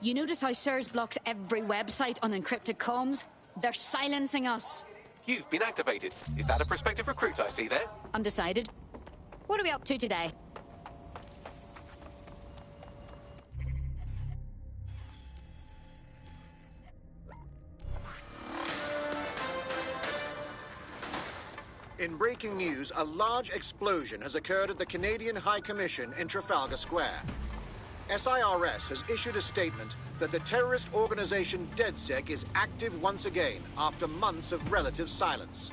You notice how SIRS blocks every website on encrypted comms? They're silencing us. You've been activated. Is that a prospective recruit I see there? Undecided. What are we up to today? In breaking news, a large explosion has occurred at the Canadian High Commission in Trafalgar Square. SIRS has issued a statement that the terrorist organization DedSec is active once again after months of relative silence.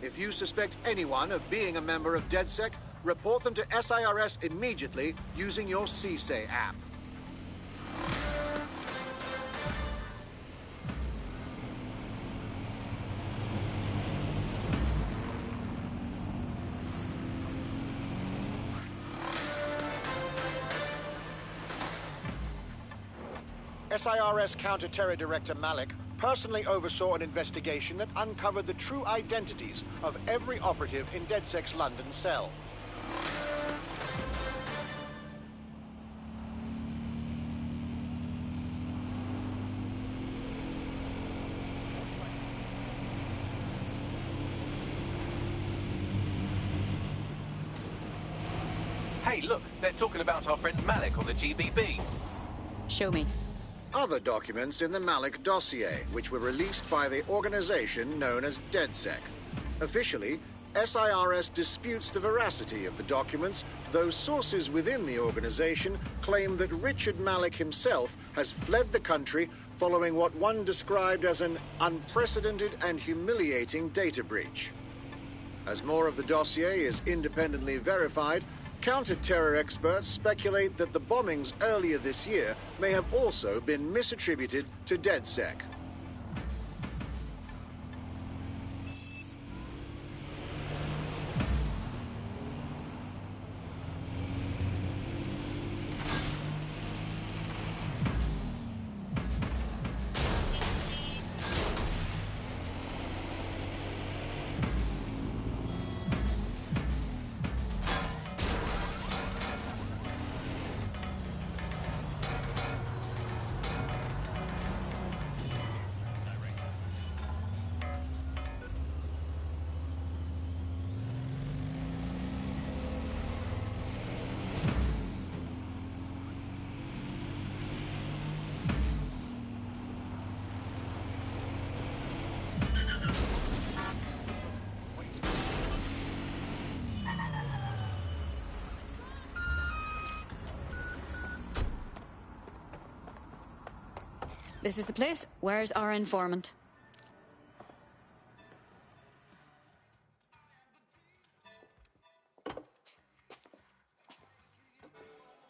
If you suspect anyone of being a member of DedSec, report them to SIRS immediately using your CSAY app. SIRS Counter-Terror Director Malik personally oversaw an investigation that uncovered the true identities of every operative in DedSec's London cell. Hey, look, they're talking about our friend Malik on the GBB. Show me. Other documents in the Malik dossier, which were released by the organization known as DedSec. Officially, SIRS disputes the veracity of the documents, though sources within the organization claim that Richard Malik himself has fled the country following what one described as an unprecedented and humiliating data breach. As more of the dossier is independently verified, counter-terror experts speculate that the bombings earlier this year may have also been misattributed to DedSec. This is the place. Where's our informant?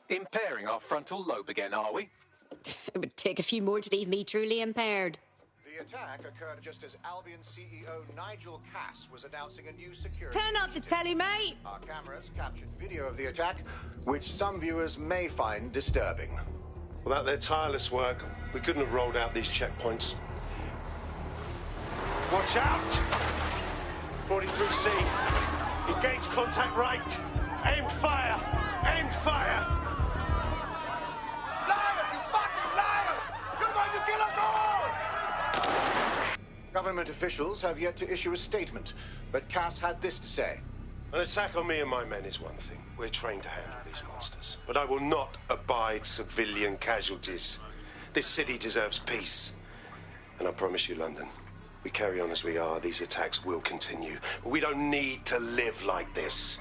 Impairing our frontal lobe again, are we? It would take a few more to leave me truly impaired. The attack occurred just as Albion CEO Nigel Cass was announcing a new security... Turn up the telly, mate! Our cameras captured video of the attack, which some viewers may find disturbing. Without their tireless work, we couldn't have rolled out these checkpoints. Watch out! 43C. Engage contact right. Aim fire! Aim fire! Liar! You fucking liar! You're going to kill us all! Government officials have yet to issue a statement, but Cass had this to say. An attack on me and my men is one thing. We're trained to handle these monsters. But I will not abide civilian casualties. This city deserves peace. And I promise you, London, we carry on as we are, these attacks will continue. We don't need to live like this.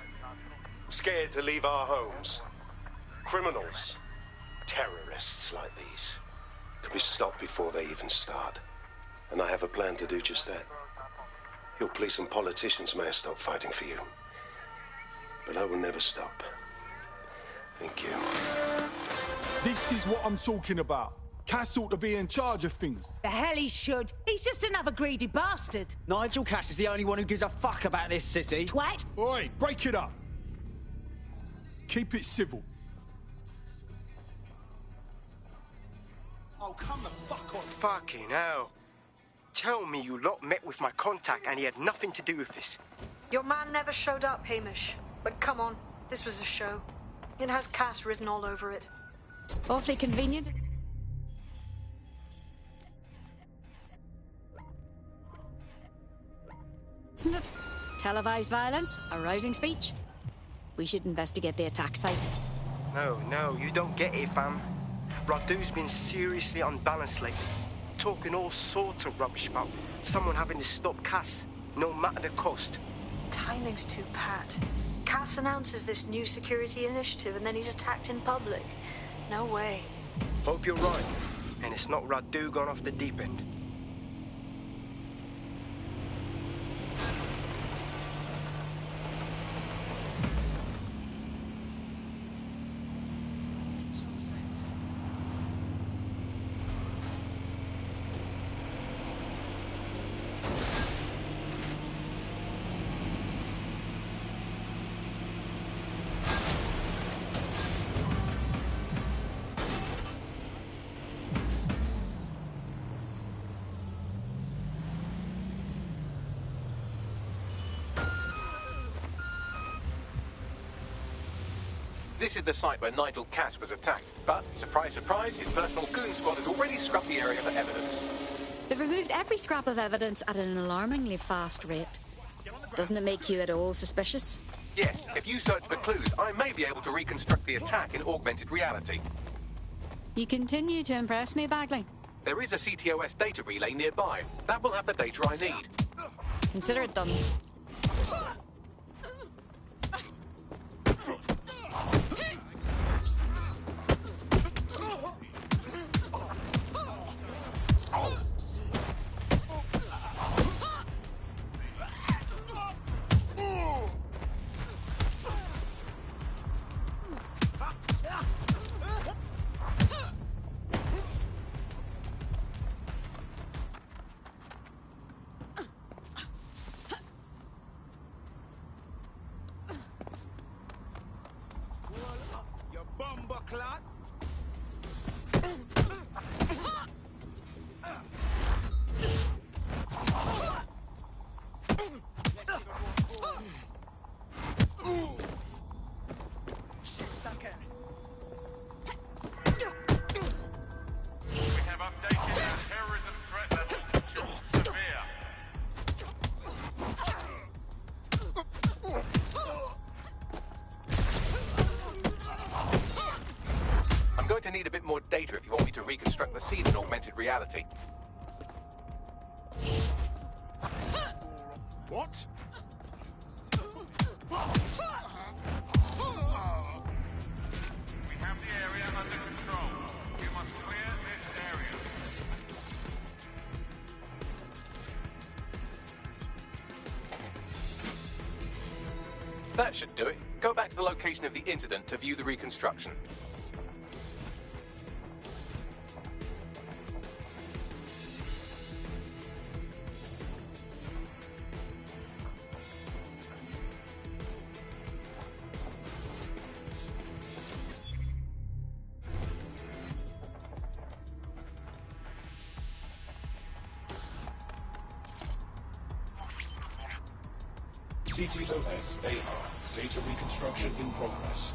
Scared to leave our homes. Criminals, terrorists like these, can be stopped before they even start. And I have a plan to do just that. Your police and politicians may have stopped fighting for you. But I will never stop. Thank you. This is what I'm talking about. Cass ought to be in charge of things. The hell he should. He's just another greedy bastard. Nigel Cass is the only one who gives a fuck about this city. Twat. Oi, break it up. Keep it civil. Oh, come the fuck on. Fucking hell. Tell me you lot met with my contact and he had nothing to do with this. Your man never showed up, Hamish. But come on, this was a show. It has Cass written all over it. Awfully convenient. Isn't it? Televised violence, a rousing speech. We should investigate the attack site. No, you don't get it, fam. Radu's been seriously unbalanced lately. Talking all sorts of rubbish about someone having to stop Cass, no matter the cost. Timing's too pat. Cass announces this new security initiative and then he's attacked in public. No way. Hope you're right. And it's not Radu gone off the deep end. This is the site where Nigel Cass was attacked, but, surprise, surprise, his personal goon squad has already scrubbed the area for evidence. They've removed every scrap of evidence at an alarmingly fast rate. Doesn't it make you at all suspicious? Yes, if you search for clues, I may be able to reconstruct the attack in augmented reality. You continue to impress me, Bagley. There is a CTOS data relay nearby. That will have the data I need. Consider it done. To need a bit more data if you want me to reconstruct the scene in augmented reality. What? We have the area under control. You must clear this area. That should do it. Go back to the location of the incident to view the reconstruction. CTOS AR. Data reconstruction in progress.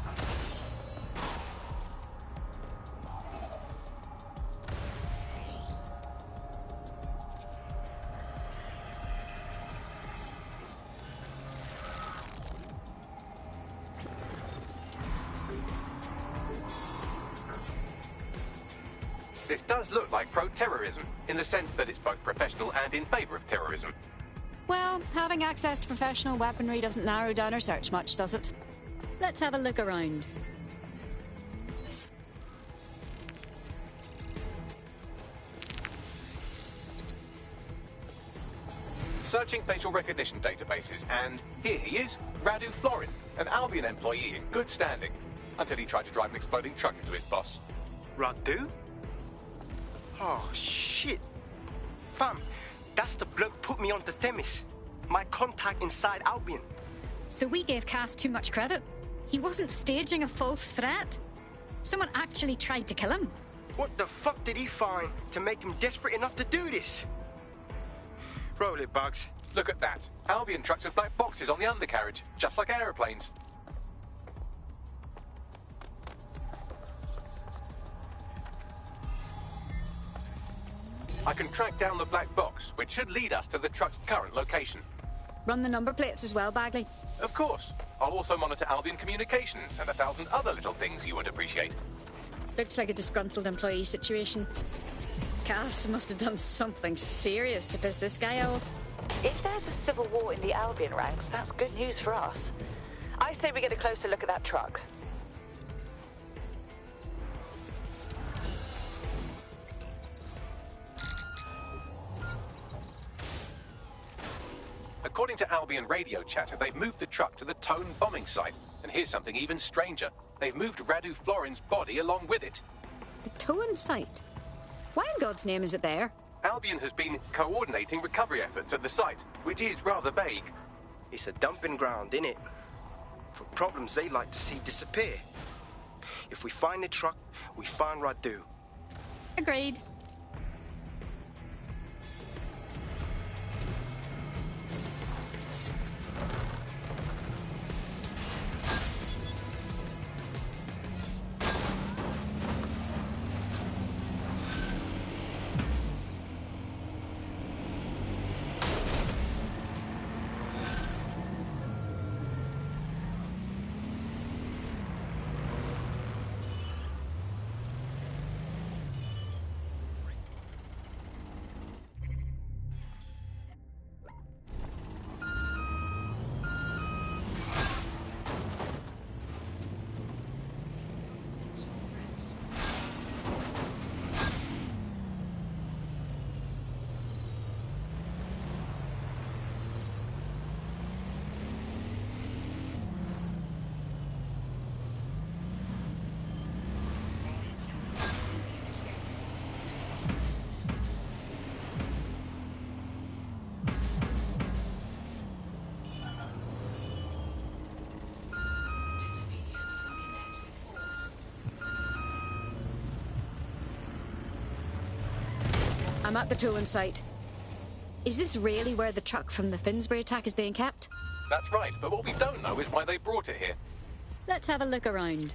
This does look like pro-terrorism, in the sense that it's both professional and in favor of terrorism. Well, having access to professional weaponry doesn't narrow down our search much, does it? Let's have a look around. Searching facial recognition databases, and here he is, Radu Florin, an Albion employee in good standing, until he tried to drive an exploding truck into his boss. Radu? Oh, shit. Fam, that's the bloke put me on the Themis. My contact inside Albion. So we gave Cass too much credit. He wasn't staging a false threat. Someone actually tried to kill him. What the fuck did he find to make him desperate enough to do this? Roll it, Bugs. Look at that. Albion trucks with black boxes on the undercarriage, just like aeroplanes. I can track down the black box, which should lead us to the truck's current location. Run the number plates as well, Bagley. Of course. I'll also monitor Albion communications and 1,000 other little things you would appreciate. Looks like a disgruntled employee situation. Cass must have done something serious to piss this guy off. If there's a civil war in the Albion ranks, that's good news for us. I say we get a closer look at that truck. According to Albion radio chatter, they've moved the truck to the Tone bombing site. And here's something even stranger. They've moved Radu Florin's body along with it. The Tone site? Why in God's name is it there? Albion has been coordinating recovery efforts at the site, which is rather vague. It's a dumping ground, innit? For problems they like to see disappear. If we find the truck, we find Radu. Agreed. I'm at the Tone site. Is this really where the truck from the Finsbury attack is being kept? That's right, but what we don't know is why they brought it here. Let's have a look around.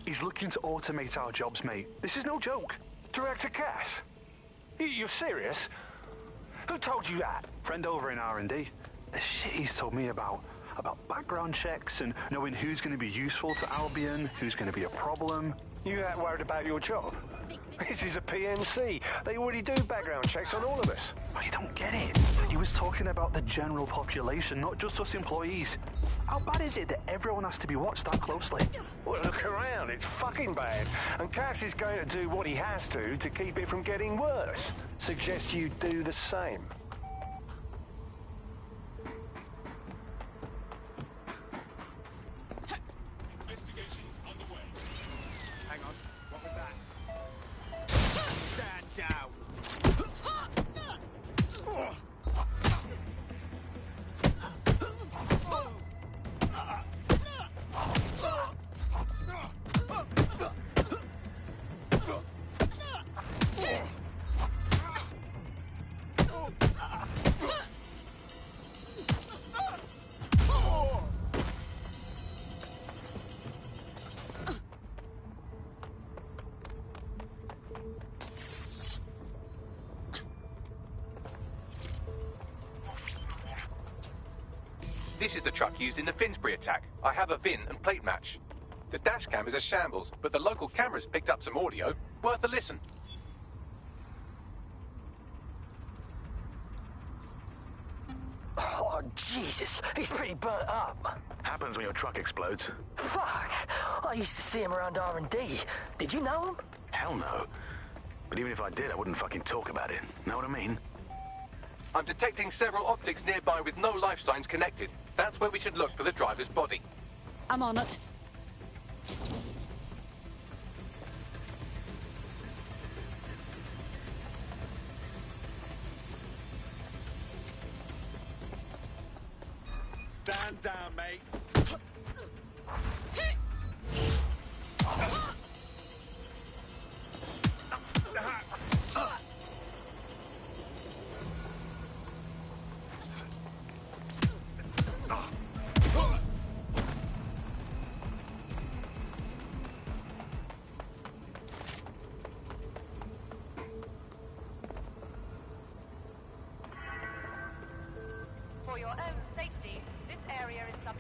He's looking to automate our jobs, mate. This is no joke. Director Cass? You're serious? Who told you that? Friend over in R&D. The shit he's told me about background checks and knowing who's going to be useful to Albion, who's going to be a problem. You that worried about your job? This is a PNC. They already do background checks on all of us. Oh, you don't get it. He was talking about the general population, not just us employees. How bad is it that everyone has to be watched that closely? Well, look around. It's fucking bad. And Cass is going to do what he has to keep it from getting worse. Suggest you do the same. This is the truck used in the Finsbury attack. I have a VIN and plate match. The dash cam is a shambles, but the local cameras picked up some audio. Worth a listen. Oh, Jesus. He's pretty burnt up. Happens when your truck explodes. Fuck. I used to see him around R&D. Did you know him? Hell no. But even if I did, I wouldn't fucking talk about it. Know what I mean? I'm detecting several optics nearby with no life signs connected. That's where we should look for the driver's body. I'm on it.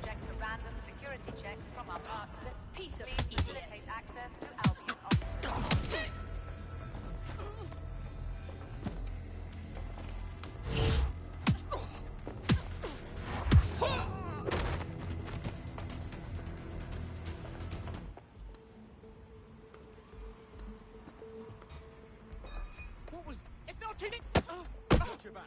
subject to random security checks from our partners. This piece of Please facilitate access to Albion. What was... It's not in it! Watch your back.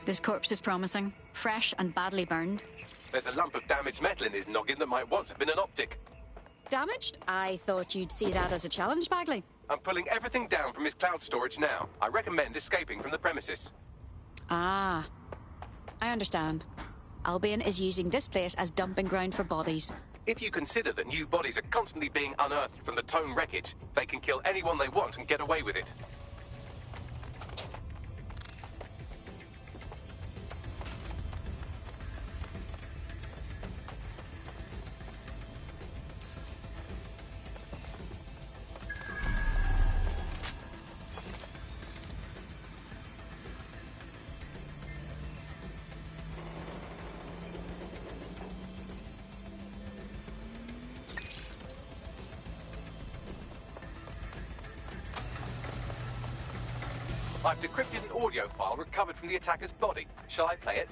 This corpse is promising. Fresh and badly burned. There's a lump of damaged metal in his noggin that might once have been an optic. Damaged? I thought you'd see that as a challenge, Bagley. I'm pulling everything down from his cloud storage now. I recommend escaping from the premises. Ah. I understand. Albion is using this place as dumping ground for bodies. If you consider that new bodies are constantly being unearthed from the Tone wreckage, they can kill anyone they want and get away with it. I've decrypted an audio file recovered from the attacker's body. Shall I play it?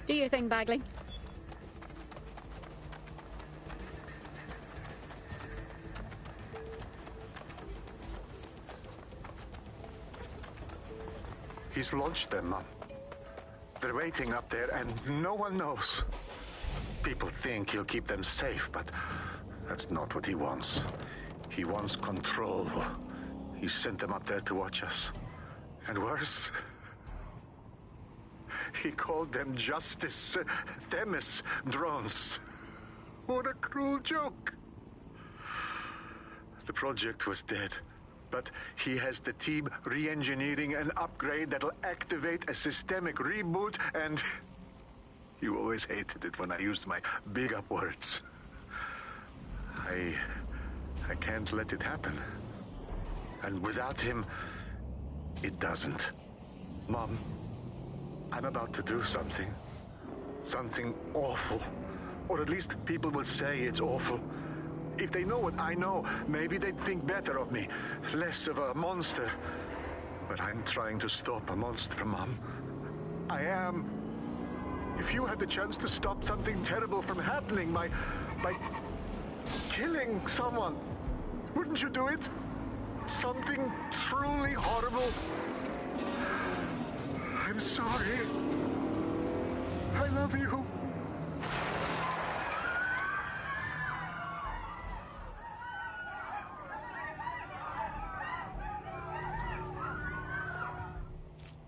Do your thing, Bagley. He's launched them, Mom. They're waiting up there, and no one knows. People think he'll keep them safe, but that's not what he wants. He wants control. He sent them up there to watch us. And worse, he called them Justice Themis drones. What a cruel joke. The project was dead, but he has the team re-engineering an upgrade that'll activate a systemic reboot, and you always hated it when I used my big up words. I can't let it happen. And without him, it doesn't. Mom, I'm about to do something. Something awful. Or at least people will say it's awful. If they know what I know, maybe they'd think better of me. Less of a monster. But I'm trying to stop a monster, Mom. I am. If you had the chance to stop something terrible from happening by killing someone, wouldn't you do it? Something truly horrible. I'm sorry. I love you.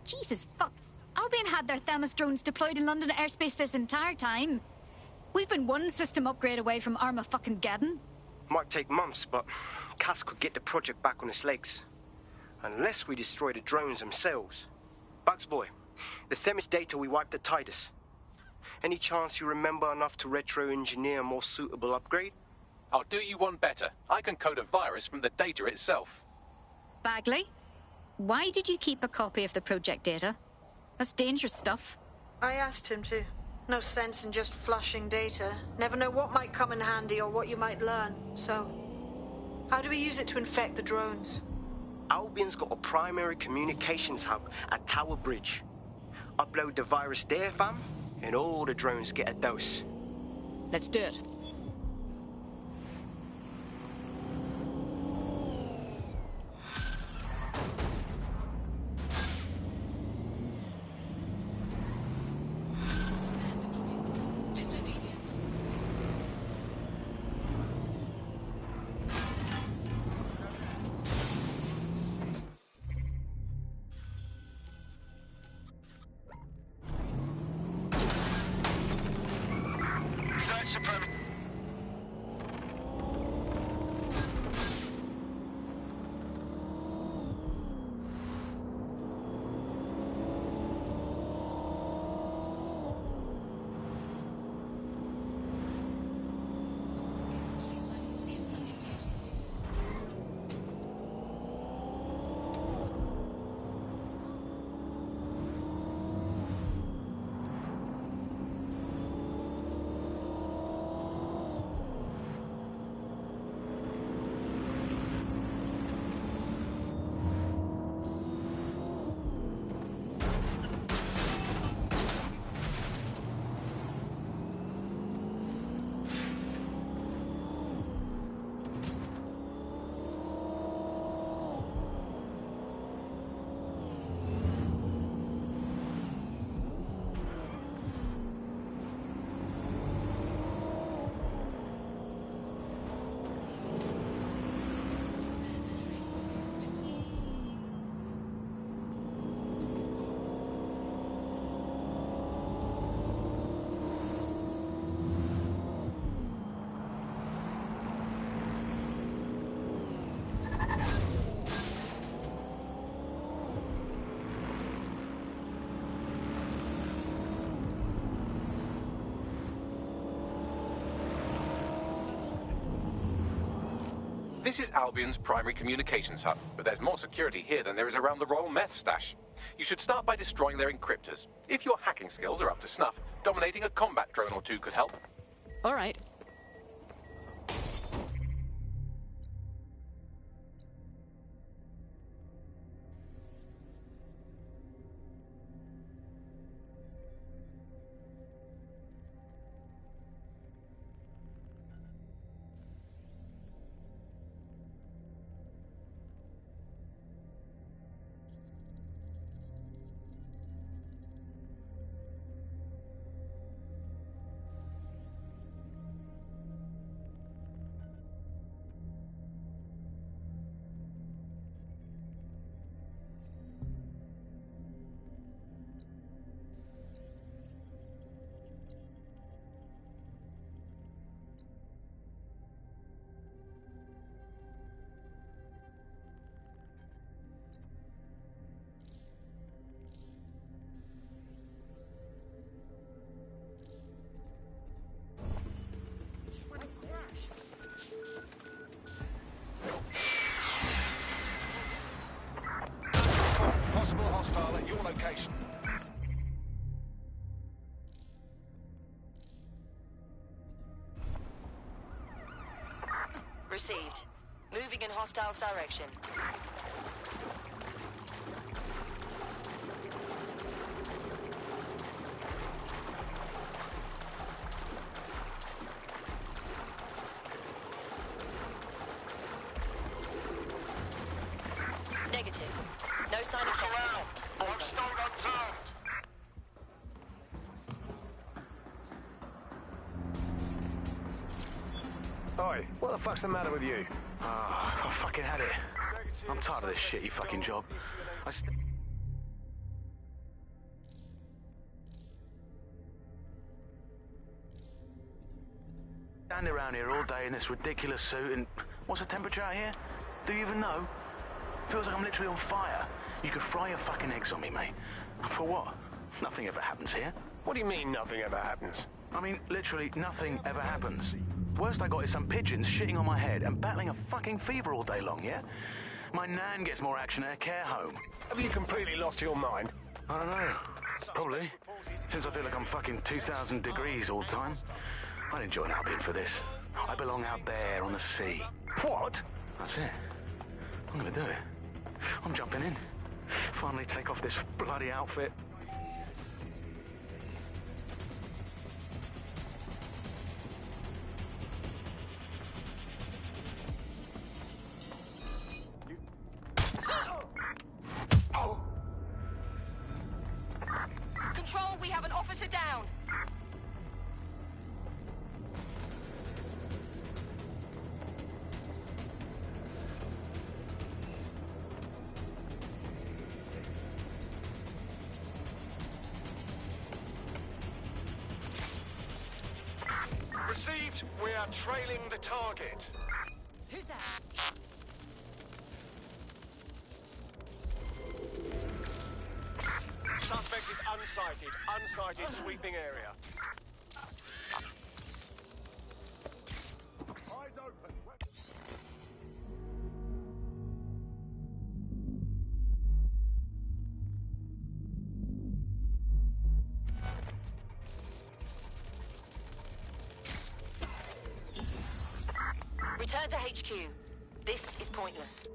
Jesus fuck. Albion had their Themis drones deployed in London airspace this entire time. We've been one system upgrade away from Armageddon. Might take months, but Cass could get the project back on its legs. Unless we destroy the drones themselves. Bugs Boy, the Themis data we wiped at Titus. Any chance you remember enough to retro-engineer a more suitable upgrade? I'll do you one better. I can code a virus from the data itself. Bagley, why did you keep a copy of the project data? That's dangerous stuff. I asked him to. No sense in just flushing data. Never know what might come in handy or what you might learn. So, how do we use it to infect the drones? Albion's got a primary communications hub at Tower Bridge. Upload the virus there, fam, and all the drones get a dose. Let's do it. Search supremacy. This is Albion's primary communications hub, but there's more security here than there is around the Royal Meth Stash. You should start by destroying their encryptors. If your hacking skills are up to snuff, dominating a combat drone or two could help. All right. Possible hostile at your location. Received. Moving in hostiles' direction. Negative. No sign of suspect. Oi, what the fuck's the matter with you? Ah, I fucking had it. I'm tired of this shitty fucking job. Stand around here all day in this ridiculous suit and... What's the temperature out here? Do you even know? Feels like I'm literally on fire. You could fry your fucking eggs on me, mate. For what? Nothing ever happens here. What do you mean nothing ever happens? I mean, literally nothing ever happens. Worst I got is some pigeons shitting on my head and battling a fucking fever all day long, yeah? My nan gets more action at a care home. Have you completely lost your mind? I don't know. Probably. Since I feel like I'm fucking 2,000 degrees all the time. I didn't join Albion for this. I belong out there on the sea. What? That's it. I'm gonna do it. I'm jumping in. Finally take off this bloody outfit. Control, we have an officer down. Received. We are trailing the target. Who's that? Suspect is unsighted. Unsighted sweeping area. Eyes open. Return to HQ. This is pointless.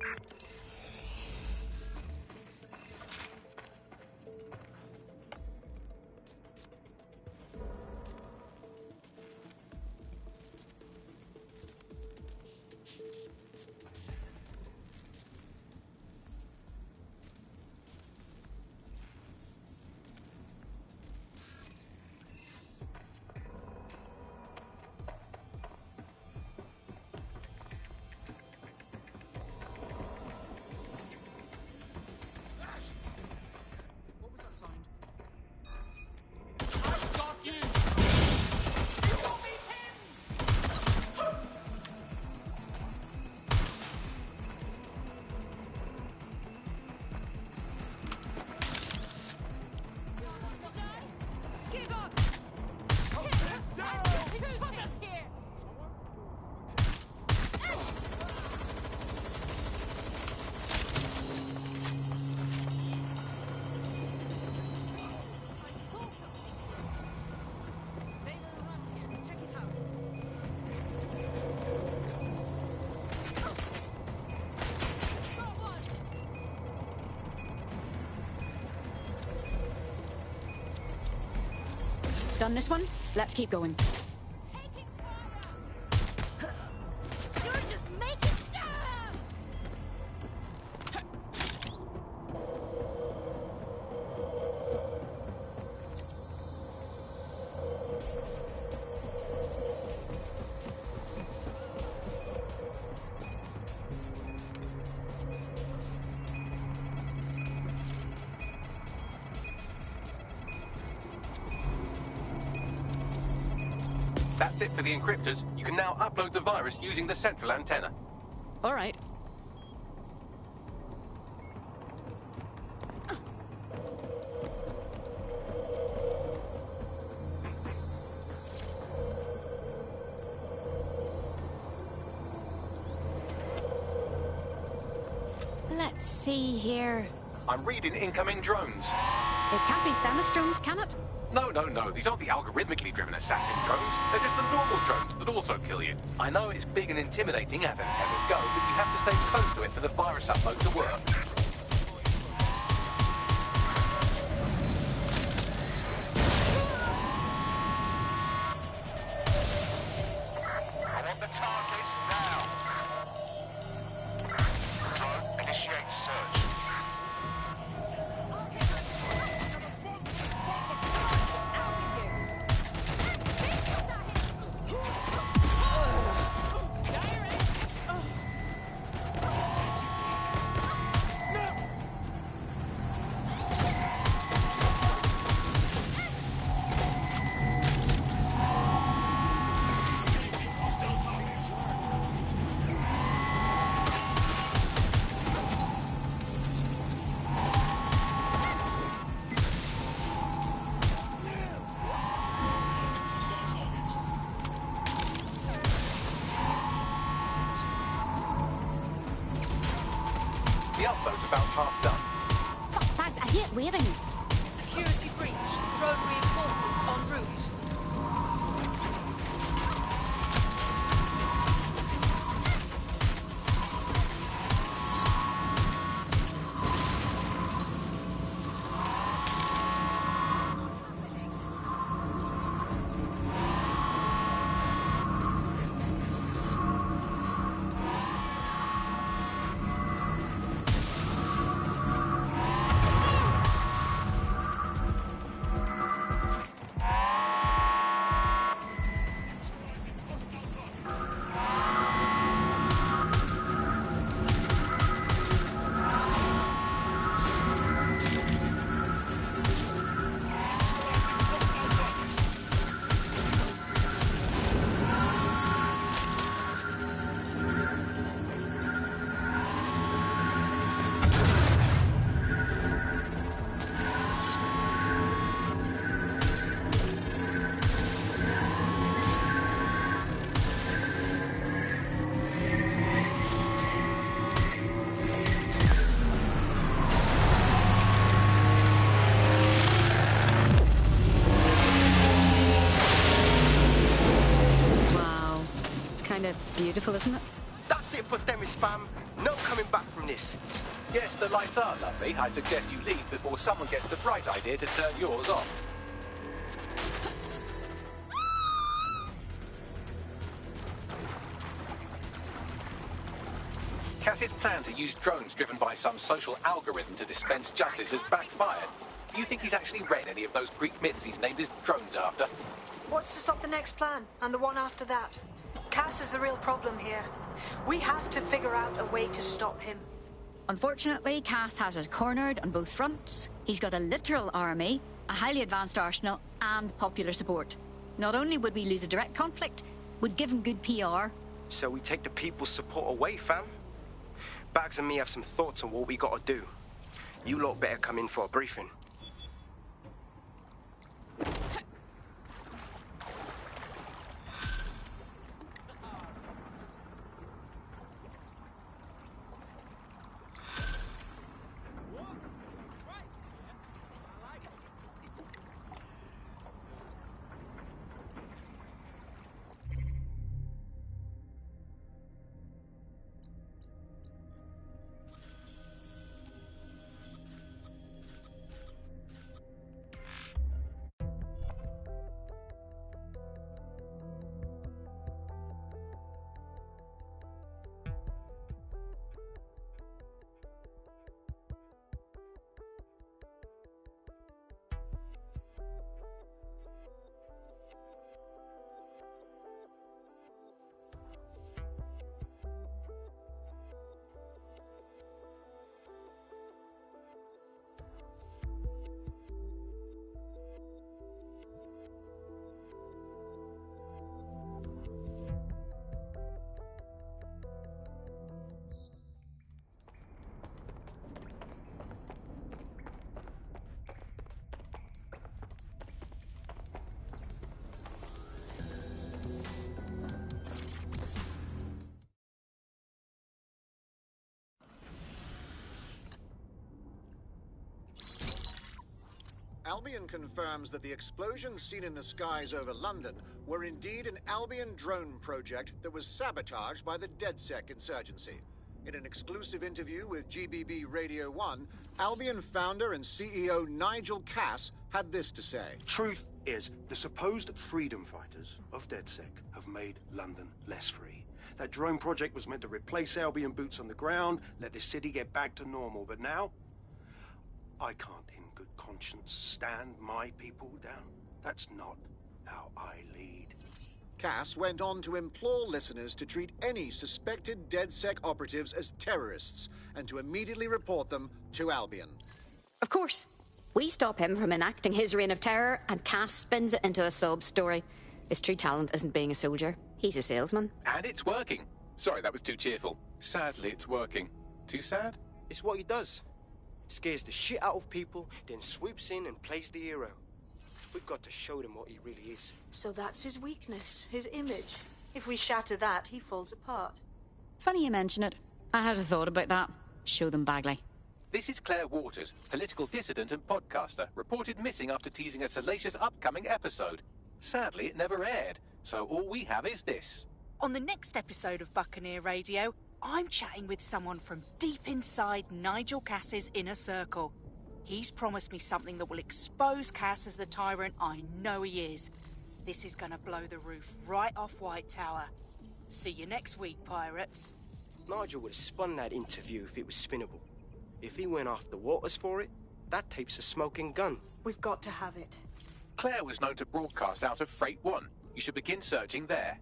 Done this one? Let's keep going. You're just making... That's it for the encryptors. You can now upload the virus using the central antenna. All right. Let's see here. I'm reading incoming drones. It can't be Themis drones, can it? No. These aren't the algorithmically driven assassin drones. They're just the normal drones that also kill you. I know it's big and intimidating as antennas go, but you have to stay close to it for the virus upload to work. I want the target now. Drone, initiate search. The upload's about half done. Fuck, that's a hit waiting. Security breach. Drone reinforcements en route. Kinda beautiful, isn't it? That's it for Themis, fam. No coming back from this. Yes, the lights are lovely. I suggest you leave before someone gets the bright idea to turn yours off. Cass's plan to use drones driven by some social algorithm to dispense justice has backfired. Do you think he's actually read any of those Greek myths he's named his drones after? What's to stop the next plan, and the one after that? Cass is the real problem here. We have to figure out a way to stop him. Unfortunately, Cass has us cornered on both fronts. He's got a literal army, a highly advanced arsenal, and popular support. Not only would we lose a direct conflict, we'd give him good PR. So we take the people's support away, fam? Bags and me have some thoughts on what we gotta do. You lot better come in for a briefing. Albion confirms that the explosions seen in the skies over London were indeed an Albion drone project that was sabotaged by the DedSec insurgency. In an exclusive interview with GBB Radio 1, Albion founder and CEO Nigel Cass had this to say. Truth is, the supposed freedom fighters of DedSec have made London less free. That drone project was meant to replace Albion boots on the ground, let the city get back to normal, but now I can't in good conscience stand my people down. That's not how I lead. Cass went on to implore listeners to treat any suspected DedSec operatives as terrorists and to immediately report them to Albion. Of course. We stop him from enacting his reign of terror, and Cass spins it into a sob story. His true talent isn't being a soldier. He's a salesman. And it's working. Sorry, that was too cheerful. Sadly, it's working. Too sad? It's what he does. Scares the shit out of people, then swoops in and plays the hero. We've got to show them what he really is. So that's his weakness, his image. If we shatter that, he falls apart. Funny you mention it. I had a thought about that. Show them Bagley. This is Claire Waters, political dissident and podcaster, reported missing after teasing a salacious upcoming episode. Sadly, it never aired, so all we have is this. On the next episode of Buccaneer Radio, I'm chatting with someone from deep inside Nigel Cass's inner circle. He's promised me something that will expose Cass as the tyrant I know he is. This is gonna blow the roof right off White Tower. See you next week, pirates. Nigel would have spun that interview if it was spinnable. If he went after Waters for it, that tape's a smoking gun. We've got to have it. Claire was known to broadcast out of Freight 1. You should begin searching there.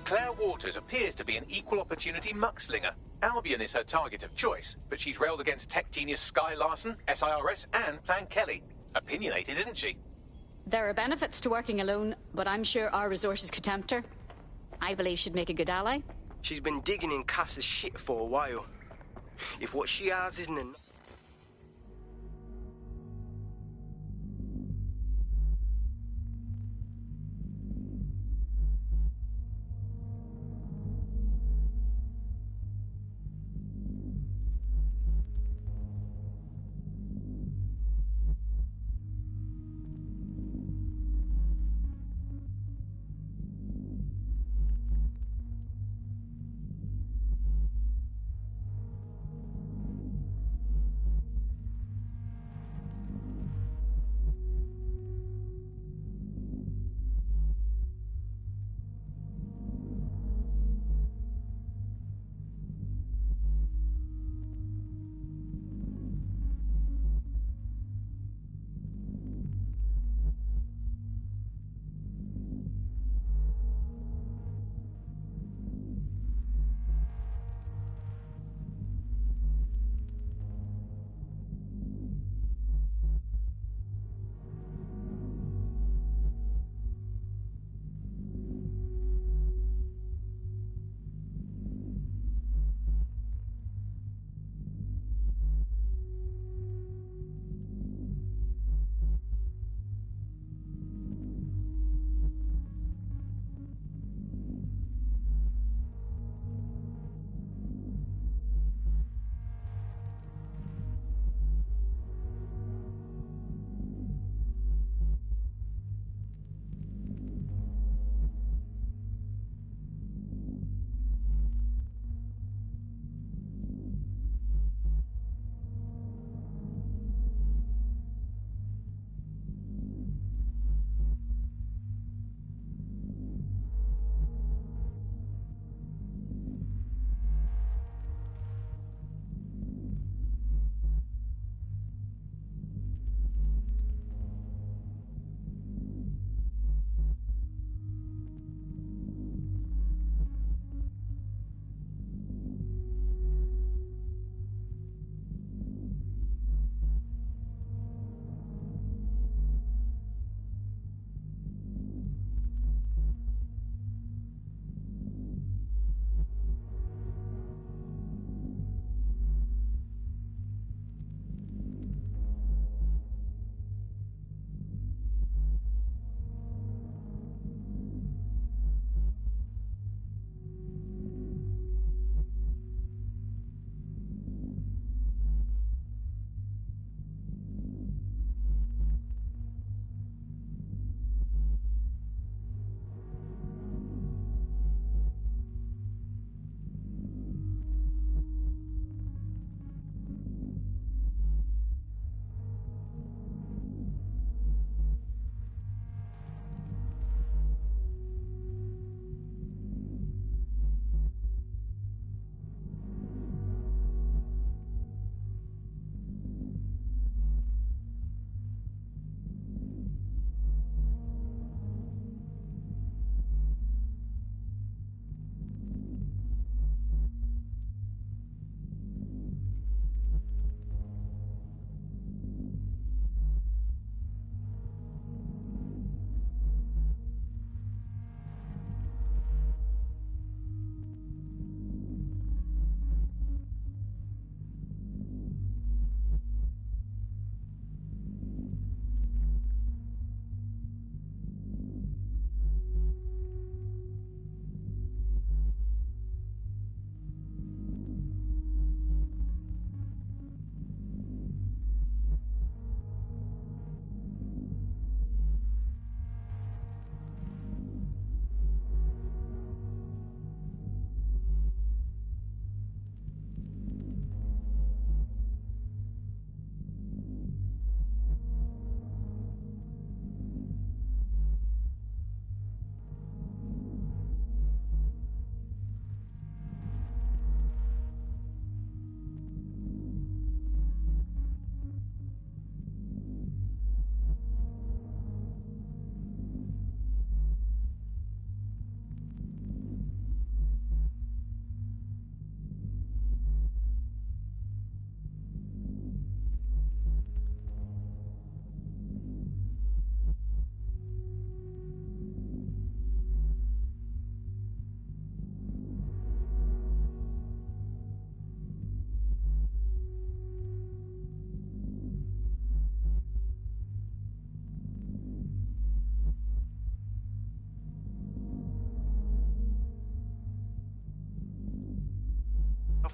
Claire Waters appears to be an equal opportunity muckslinger. Albion is her target of choice, but she's railed against tech genius Sky Larson, SIRS, and Plan Kelly. Opinionated, isn't she? There are benefits to working alone, but I'm sure our resources could tempt her. I believe she'd make a good ally. She's been digging in Cass's shit for a while. If what she has isn't enough...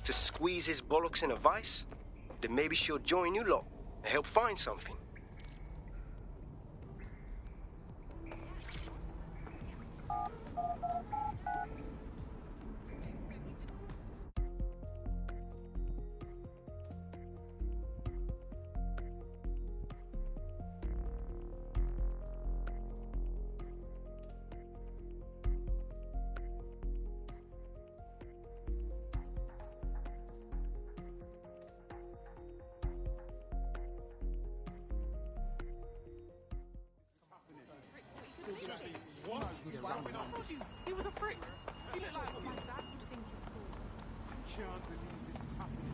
to squeeze his bollocks in a vice, then maybe she'll join you lot and help find something. He was a prick. He looked like what my dad would think is cool. I can't believe this is happening.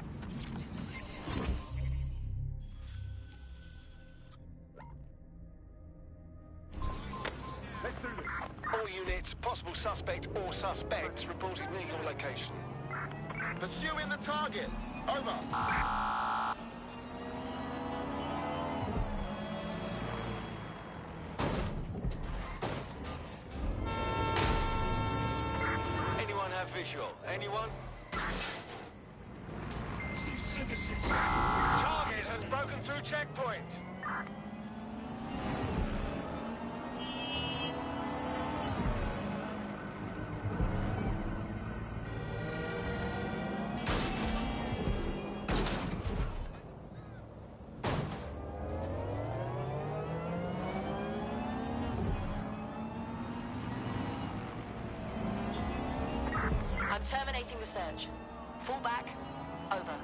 Let's do this. All units, possible suspect or suspects reporting near your location. Pursuing the target. Over. Anyone have visual? Anyone? Cease and desist. Target has broken through checkpoint. I'm terminating the search. Fall back. Over.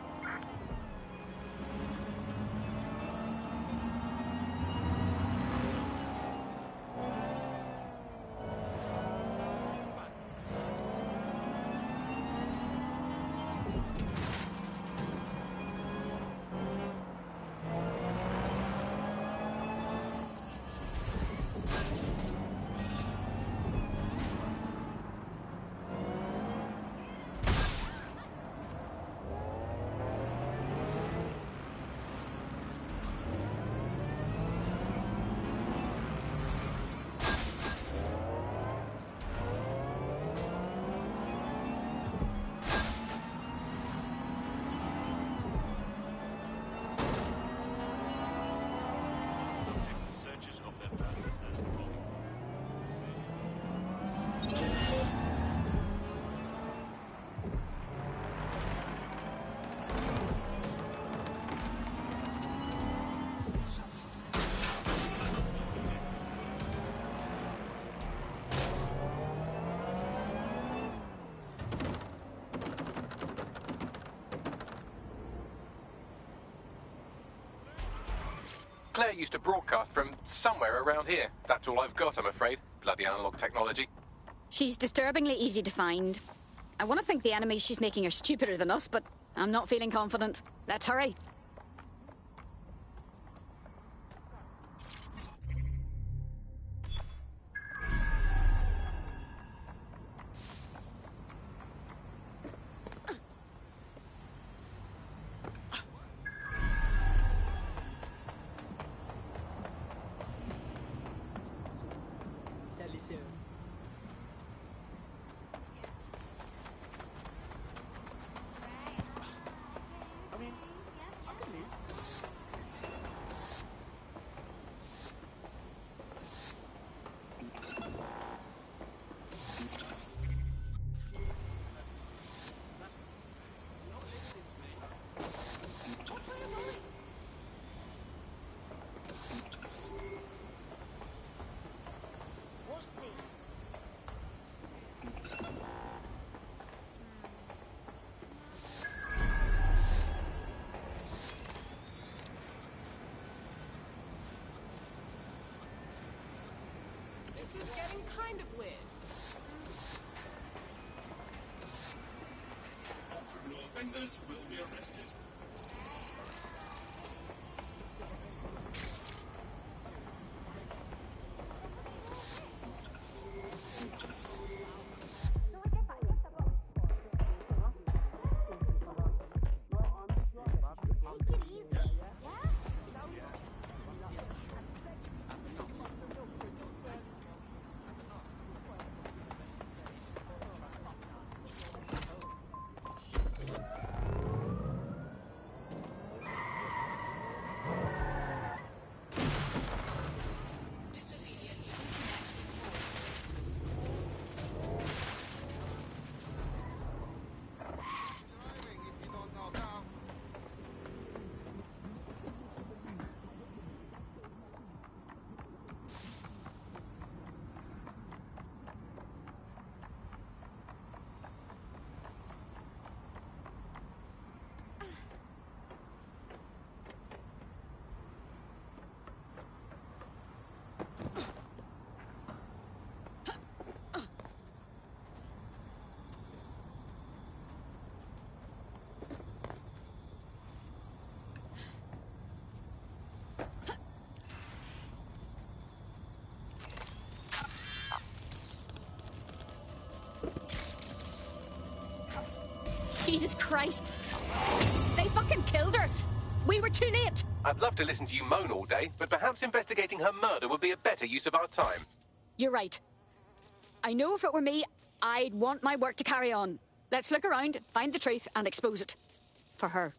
Claire used to broadcast from somewhere around here. That's all I've got, I'm afraid. Bloody analog technology. She's disturbingly easy to find. I want to think the enemies she's making are stupider than us, but I'm not feeling confident. Let's hurry. This is getting kind of weird. All criminal offenders will be arrested. Christ. They fucking killed her. We were too late. I'd love to listen to you moan all day, but perhaps investigating her murder would be a better use of our time. You're right. I know if it were me, I'd want my work to carry on. Let's look around, find the truth, and expose it. For her.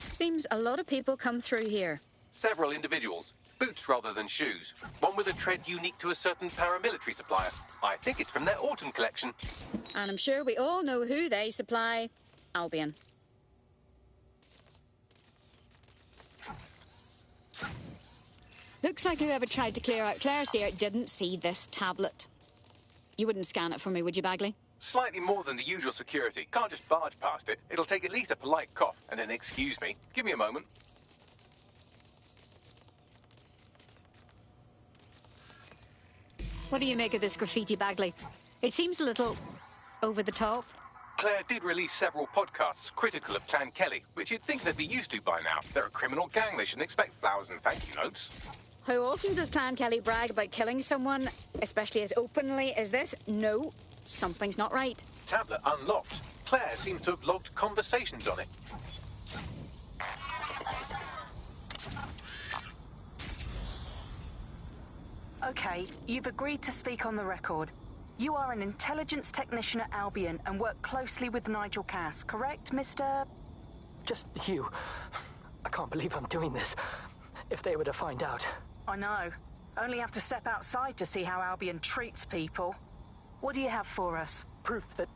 Seems a lot of people come through here. Several individuals. Boots rather than shoes. One with a tread unique to a certain paramilitary supplier. I think it's from their autumn collection. And I'm sure we all know who they supply. Albion. Looks like whoever tried to clear out Claire's gear didn't see this tablet. You wouldn't scan it for me, would you, Bagley? Slightly more than the usual security. Can't just barge past it. It'll take at least a polite cough and an excuse me. Give me a moment. What do you make of this graffiti, Bagley? It seems a little over the top. Claire did release several podcasts critical of Clan Kelly, which you'd think they'd be used to by now. They're a criminal gang. They shouldn't expect flowers and thank you notes. How often does Clan Kelly brag about killing someone, especially as openly as this? No, something's not right. Tablet unlocked. Claire seems to have logged conversations on it. Okay, you've agreed to speak on the record. You are an intelligence technician at Albion and work closely with Nigel Cass, correct, Mr...? Just you. I can't believe I'm doing this. If they were to find out. I know. Only have to step outside to see how Albion treats people. What do you have for us? Proof that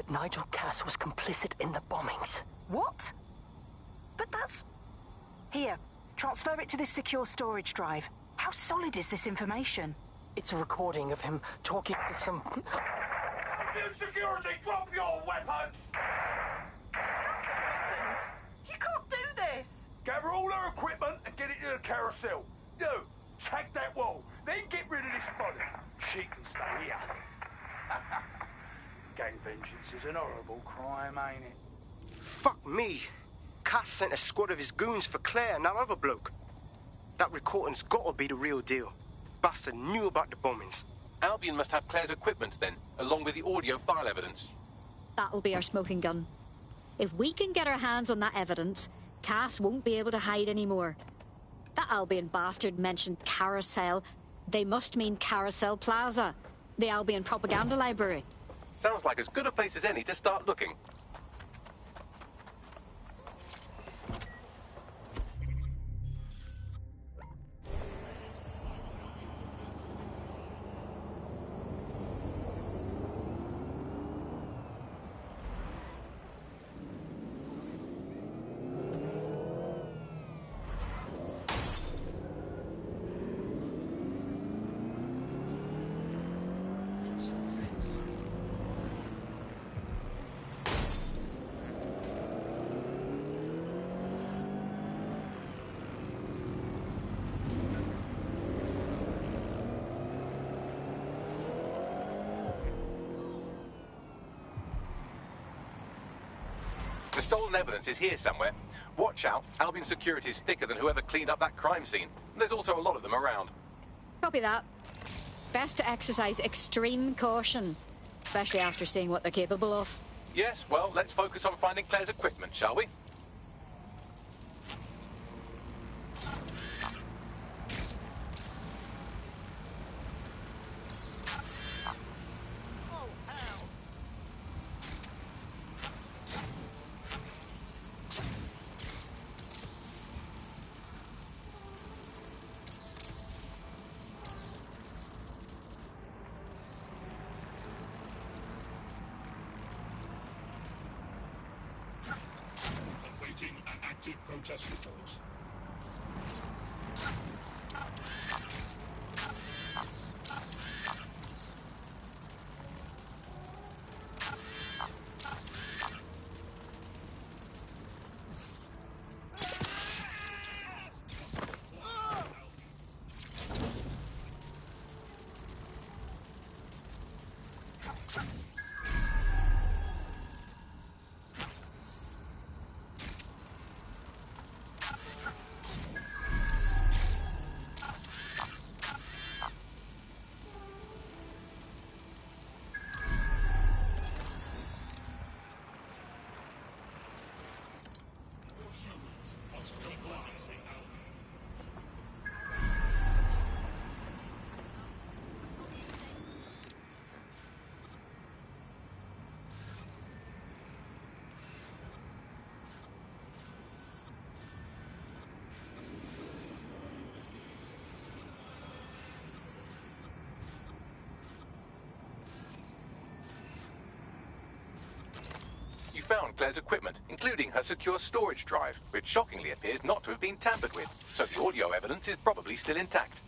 Nigel Cass was complicit in the bombings. What? But that's... Here, transfer it to this secure storage drive. How solid is this information? It's a recording of him talking to some... New security, drop your weapons! You can't do this! Gather all her equipment and get it to the carousel. You, take that wall, then get rid of this body. She can stay here. Gang vengeance is an horrible crime, ain't it? Fuck me. Cass sent a squad of his goons for Claire and that other bloke. That recording's gotta be the real deal. Bastard knew about the bombings. Albion must have Claire's equipment then, along with the audio file evidence. That'll be our smoking gun. If we can get our hands on that evidence, Cass won't be able to hide anymore. That Albion bastard mentioned Carousel. They must mean Carousel Plaza, the Albion propaganda library. Sounds like as good a place as any to start looking. The stolen evidence is here somewhere. Watch out, Albion security is thicker than whoever cleaned up that crime scene. There's also a lot of them around. Copy that. Best to exercise extreme caution, especially after seeing what they're capable of. Yes, well, let's focus on finding Claire's equipment, shall we? Awaiting an active protest report. found Claire's equipment, including her secure storage drive, which shockingly appears not to have been tampered with, so the audio evidence is probably still intact.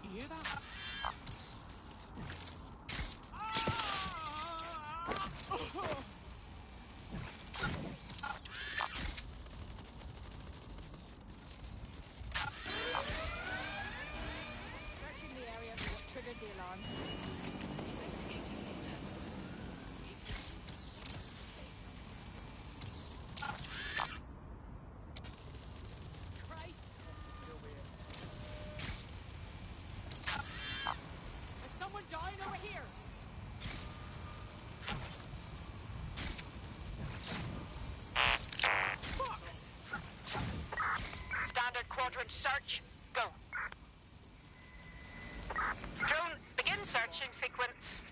You hear that? Searching the area for what triggered the alarm. Is someone dying over here? Standard quadrant search. Go. Drone, begin searching sequence.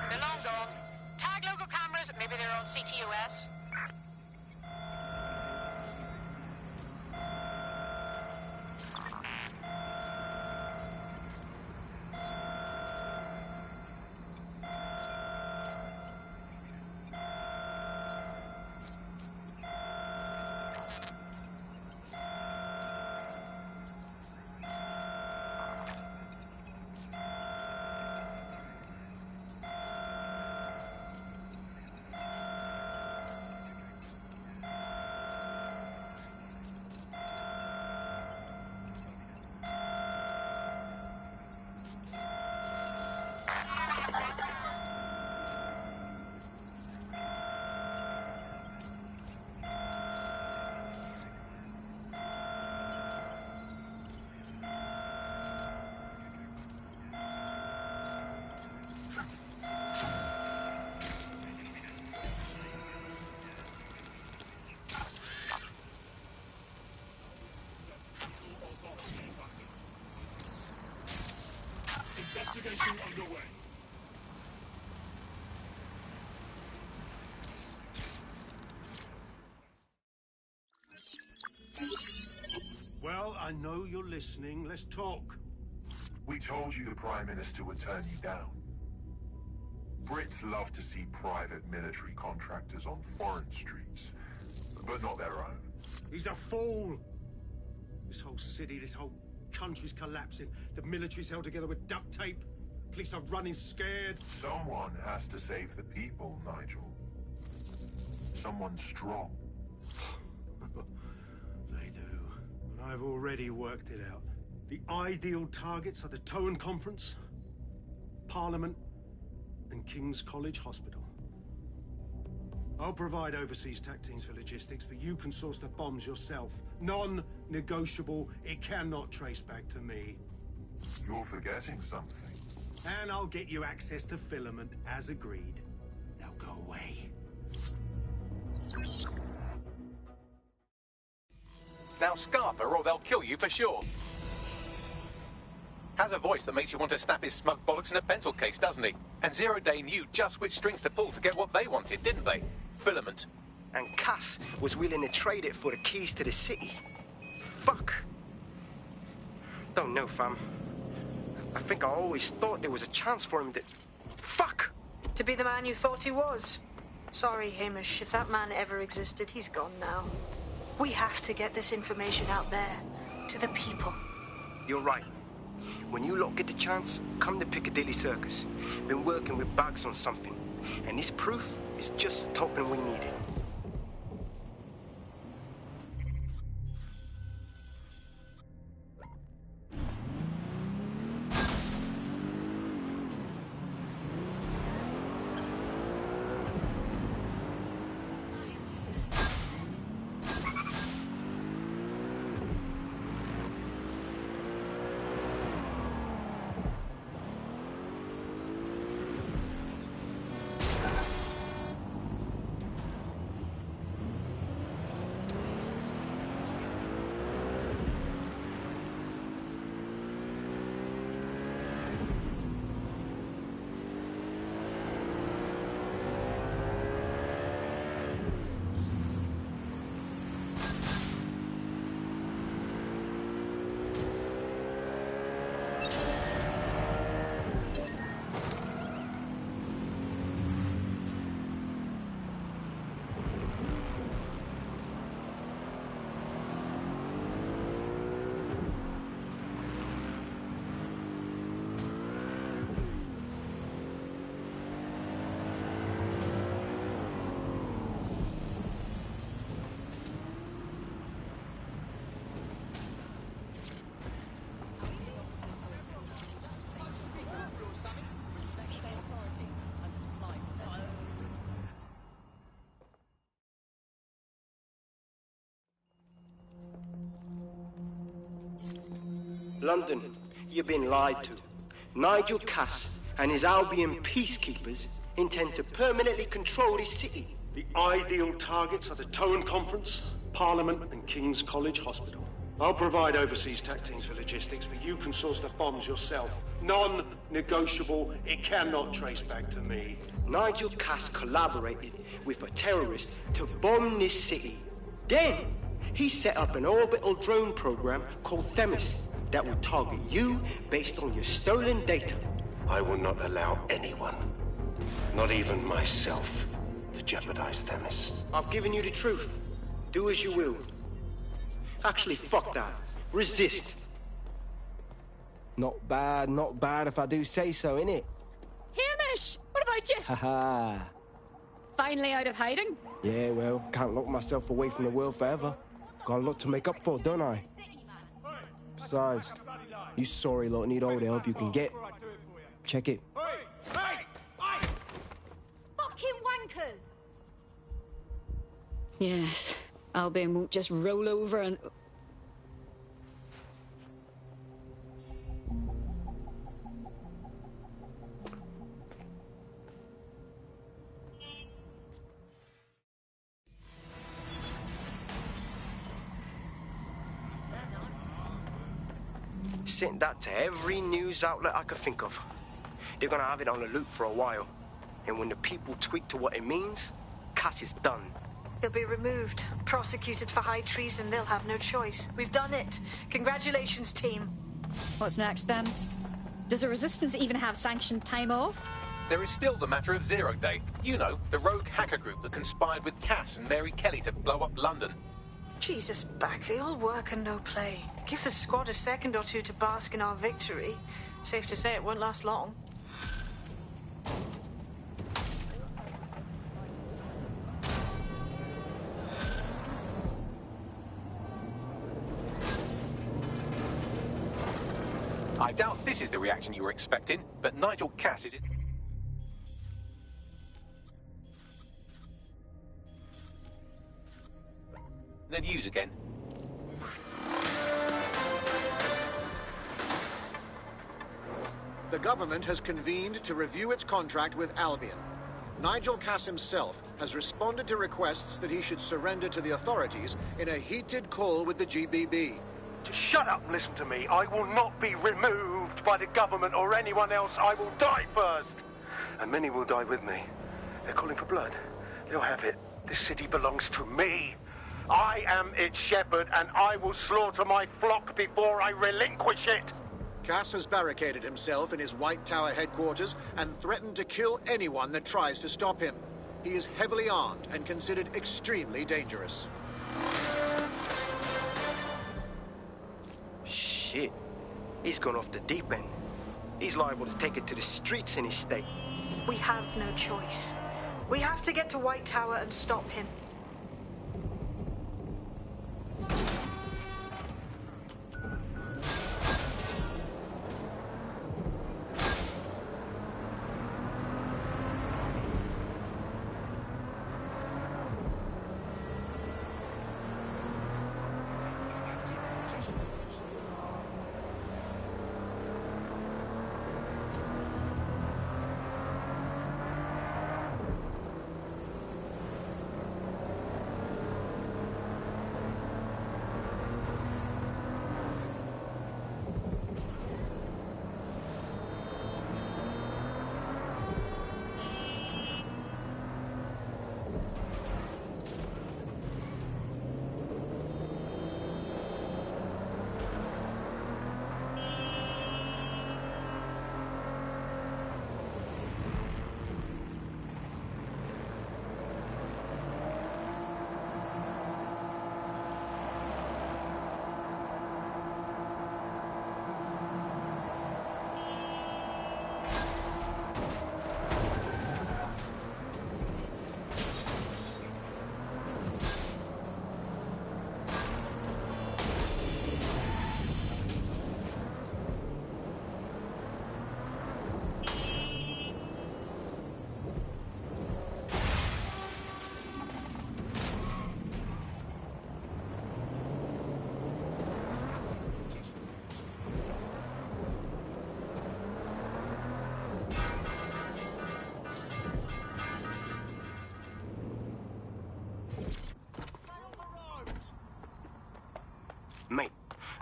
They're long gone. Tag logo cameras, maybe they're on CTOS. Investigation underway. Well, I know you're listening. Let's talk. We told you the Prime Minister would turn you down. Brits love to see private military contractors on foreign streets, but not their own. He's a fool. This whole city, this whole country's collapsing. The military's held together with duct tape. Police are running scared. Someone has to save the people, Nigel. Someone strong. They do. But I've already worked it out. The ideal targets are the Towan Conference, Parliament, and King's College Hospital. I'll provide overseas tac teams for logistics, but you can source the bombs yourself. Non-negotiable. It cannot trace back to me. You're forgetting something. And I'll get you access to filament, as agreed. Now go away. Now scarper or they'll kill you for sure. Has a voice that makes you want to snap his smug bollocks in a pencil case, doesn't he? And Zero Day knew just which strings to pull to get what they wanted, didn't they? Filament. And Cass was willing to trade it for the keys to the city. Fuck. Don't know, fam. I think I always thought there was a chance for him to... Fuck! To be the man you thought he was. Sorry, Hamish. If that man ever existed, he's gone now. We have to get this information out there. To the people. You're right. When you lot get the chance, come to Piccadilly Circus. Been working with Bugs on something. And this proof is just the token we needed. London, you've been lied to. Nigel Cass and his Albion peacekeepers intend to permanently control this city. The ideal targets are the Towan Conference, Parliament, and King's College Hospital. I'll provide overseas tech teams for logistics, but you can source the bombs yourself. Non-negotiable. It cannot trace back to me. Nigel Cass collaborated with a terrorist to bomb this city. Then, he set up an orbital drone program called Themis that will target you based on your stolen data. I will not allow anyone, not even myself, to jeopardize Themis. I've given you the truth. Do as you will. Actually, fuck that. Resist. Not bad if I do say so, innit? Hamish! What about you? Haha. Finally out of hiding? Yeah, well, can't lock myself away from the world forever. Got a lot to make up for, don't I? Besides, you sorry lot need all the help you can get. Check it. Fucking wankers! Yes. Albion won't just roll over and... Sent that to every news outlet I could think of. They're gonna have it on the loop for a while. And when the people tweak to what it means, Cass is done. He'll be removed, prosecuted for high treason. They'll have no choice. We've done it. Congratulations, team. What's next, then? Does the Resistance even have sanctioned time off? There is still the matter of Zero Day. You know, the rogue hacker group that conspired with Cass and Mary Kelly to blow up London. Jesus, Bagley, all work and no play. Give the squad a second or two to bask in our victory. Safe to say it won't last long. I doubt this is the reaction you were expecting, but Nigel Cass is... Then use again. The government has convened to review its contract with Albion. Nigel Cass himself has responded to requests that he should surrender to the authorities in a heated call with the GBB. Just shut up and listen to me. I will not be removed by the government or anyone else. I will die first. And many will die with me. They're calling for blood. They'll have it. This city belongs to me. I am its shepherd, and I will slaughter my flock before I relinquish it. Cass has barricaded himself in his White Tower headquarters and threatened to kill anyone that tries to stop him. He is heavily armed and considered extremely dangerous. Shit. He's gone off the deep end. He's liable to take it to the streets in his state. We have no choice. We have to get to White Tower and stop him.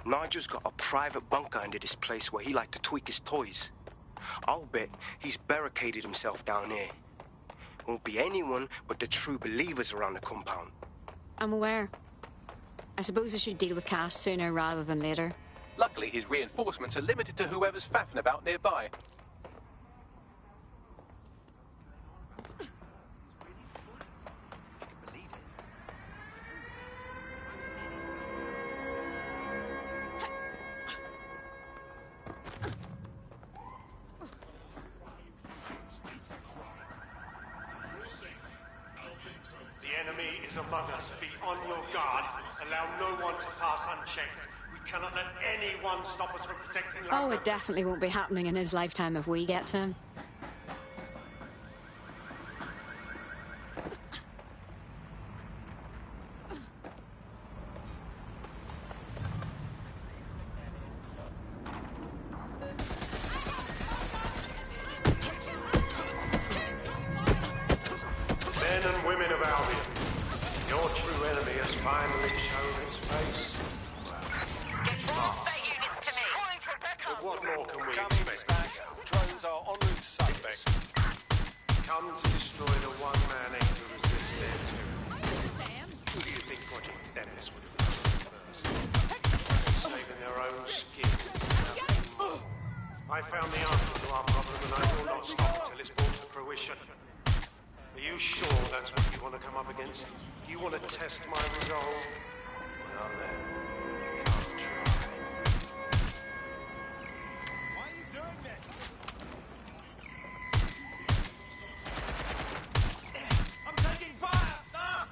Nigel's got a private bunker under this place where he liked to tweak his toys. I'll bet he's barricaded himself down here. Won't be anyone but the true believers around the compound. I'm aware. I suppose I should deal with Cass sooner rather than later. Luckily, his reinforcements are limited to whoever's faffing about nearby. The enemy is among us. Be on your guard. Allow no one to pass unchecked. We cannot let anyone stop us from protecting London. Oh, it definitely won't be happening in his lifetime if we get to him. Men and women of Albion, your true enemy has finally shown its face. Get all spare units to me. Calling for backup. But what more can we Coming expect? back. Drones are en route to suspects. Come to destroy the one man aim to resist their tyranny. Who do you think Project Themis would have done first? Saving their own skin. I found the answer to our problem and I will not stop until it's brought to fruition. Are you sure that's what you want to come up against? You want to test my resolve? Well then, come try. Why are you doing this? I'm taking fire! Ah!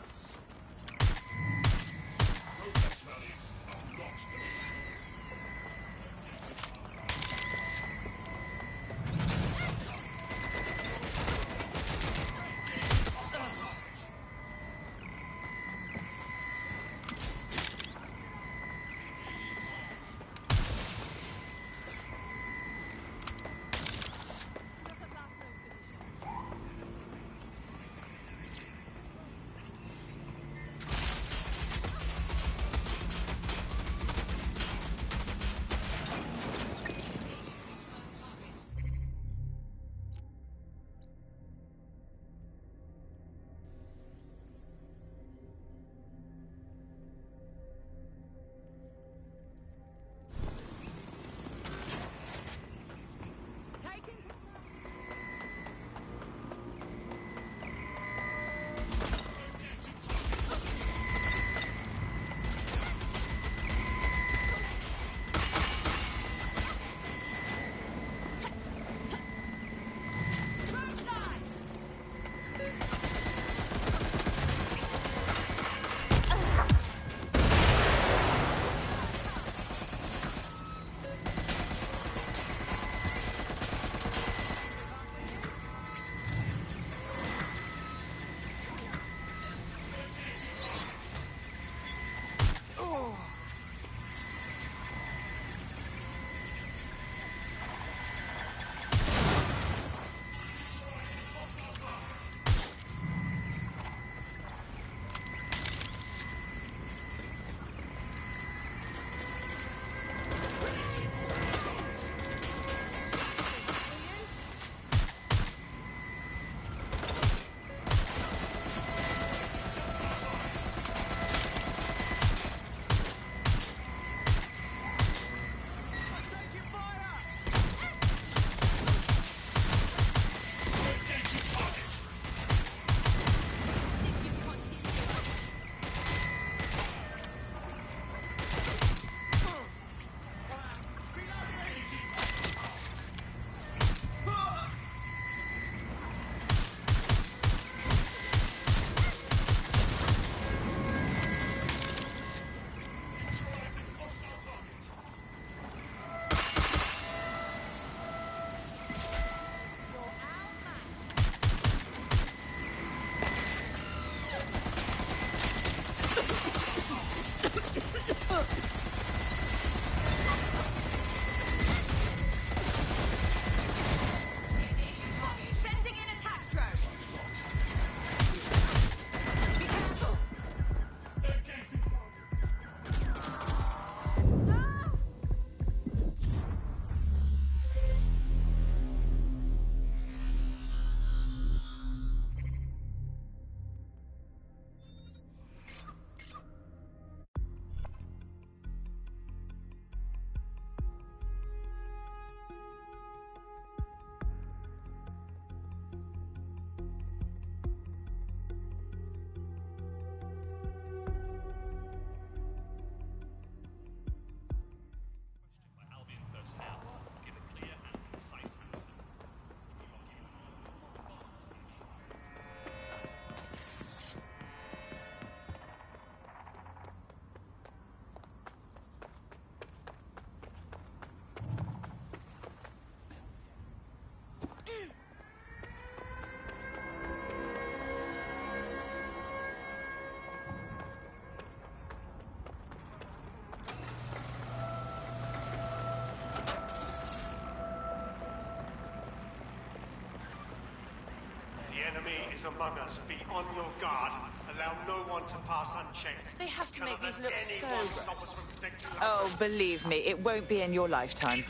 citizens among us, be on your guard. Allow no one to pass unchecked. They have to Cannot make these let look so anyone gross. stop us from protecting the Oh, believe me, it won't be in your lifetime.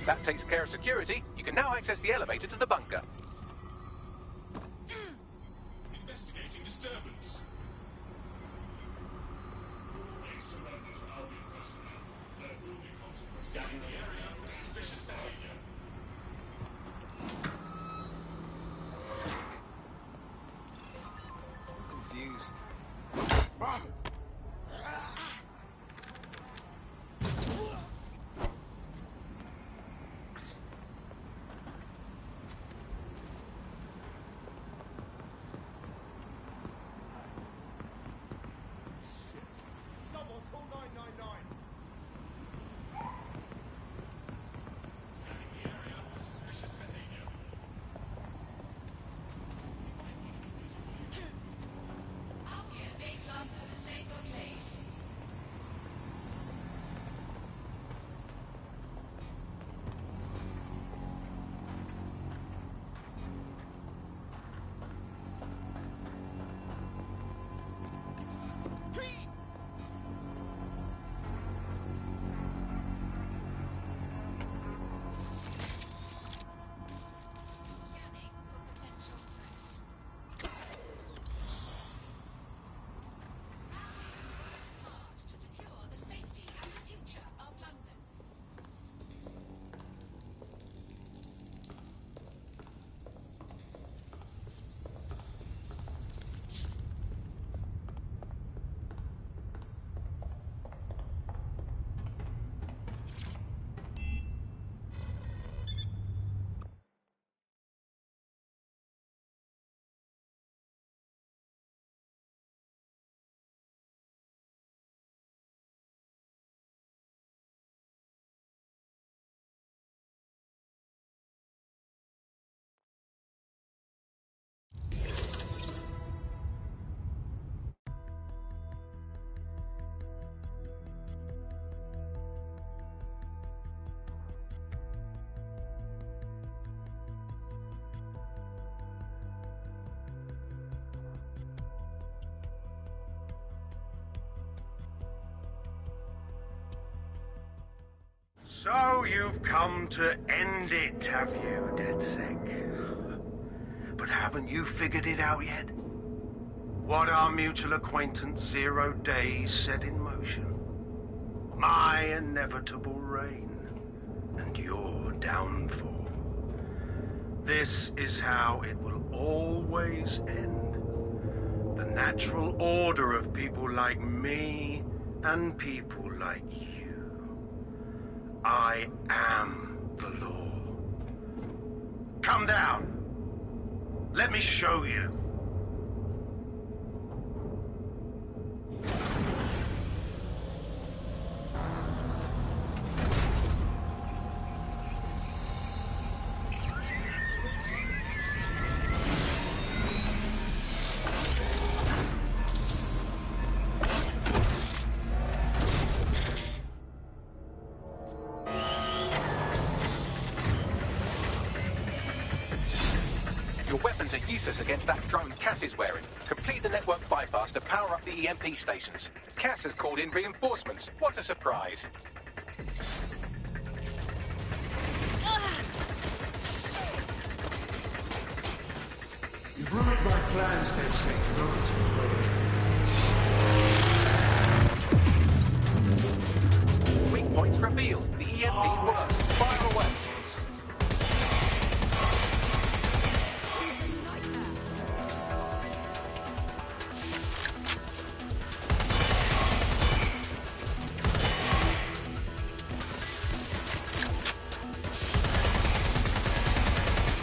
That takes care of security. You can now access the elevator to the bunker. Investigating disturbance. Surrender to Albion personnel. There will be consequences. Scanning the area for suspicious behavior. I'm confused. Someone call 999. So you've come to end it, have you, DedSec? But haven't you figured it out yet? What our mutual acquaintance 0 Days set in motion? My inevitable reign and your downfall. This is how it will always end. The natural order of people like me and people like you. I am the law. Come down. Let me show you. weapons are useless against that drone Cass is wearing. Complete the network bypass to power up the EMP stations. Cass has called in reinforcements. What a surprise. You've ruined my plans, DedSec. Weak points revealed. The EMP works. Fire away.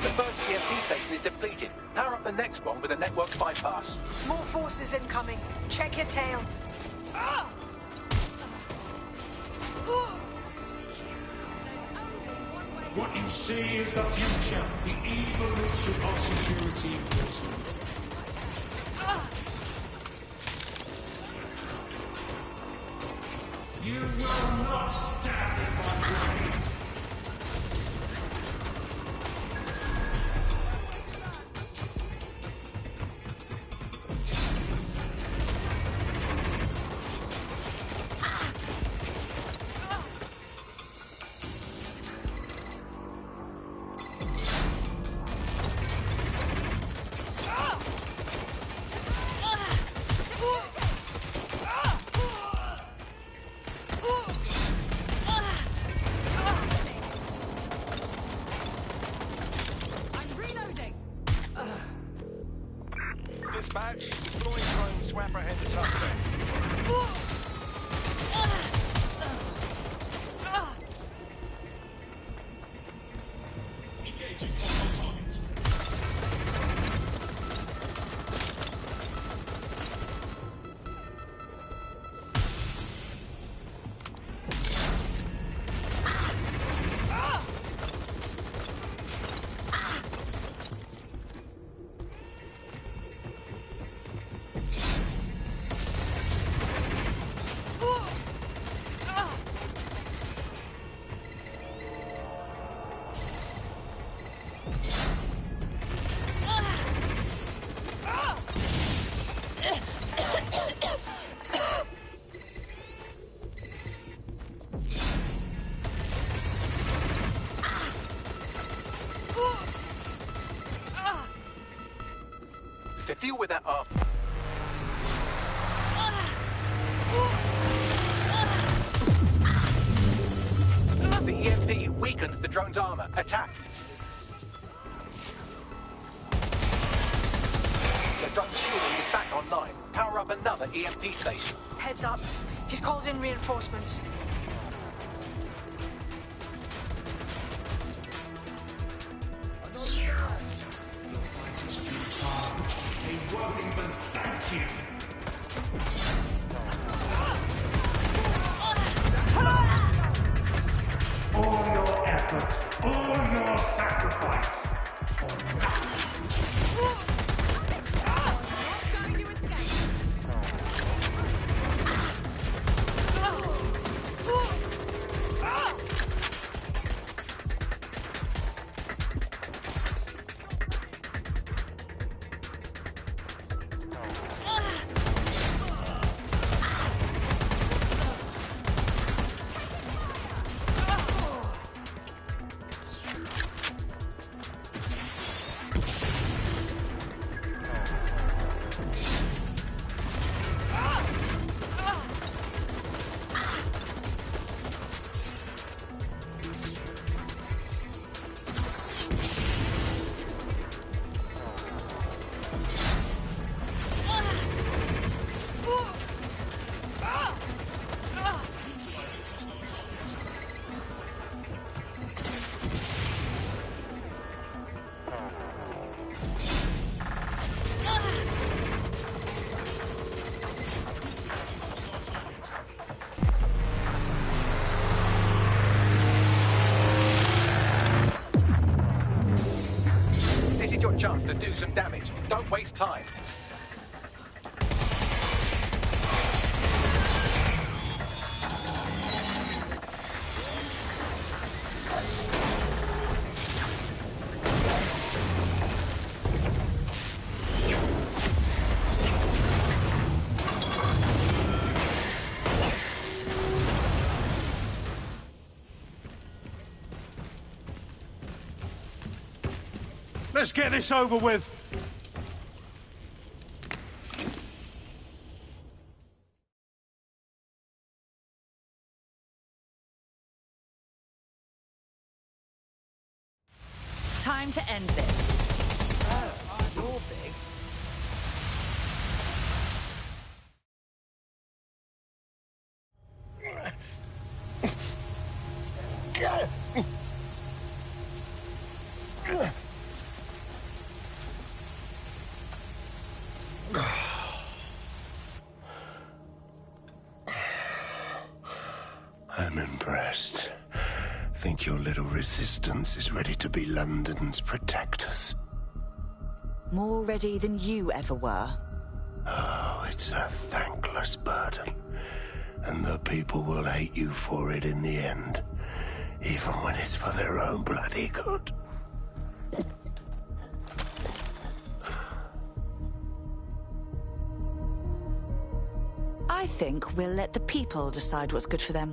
The first EMP station is depleted. Power up the next one with a network bypass. More forces incoming. Check your tail. What you see is the future, the evolution of security enforcement. You will not stand in my way. Dispatch, deploying drone swap ahead of suspect. To deal with that The EMP weakened the drone's armor. Attack! The drone's shielding is back online. Power up another EMP station. Heads up. He's called in reinforcements. They won't even thank you. All your effort, all your sacrifice, for nothing. Your chance to do some damage. Don't waste time. Let's get this over with. Time to end this. Oh, you're big. I'm impressed. Think your little resistance is ready to be London's protectors? More ready than you ever were. Oh, it's a thankless burden. And the people will hate you for it in the end. Even when it's for their own bloody good. I think we'll let the people decide what's good for them.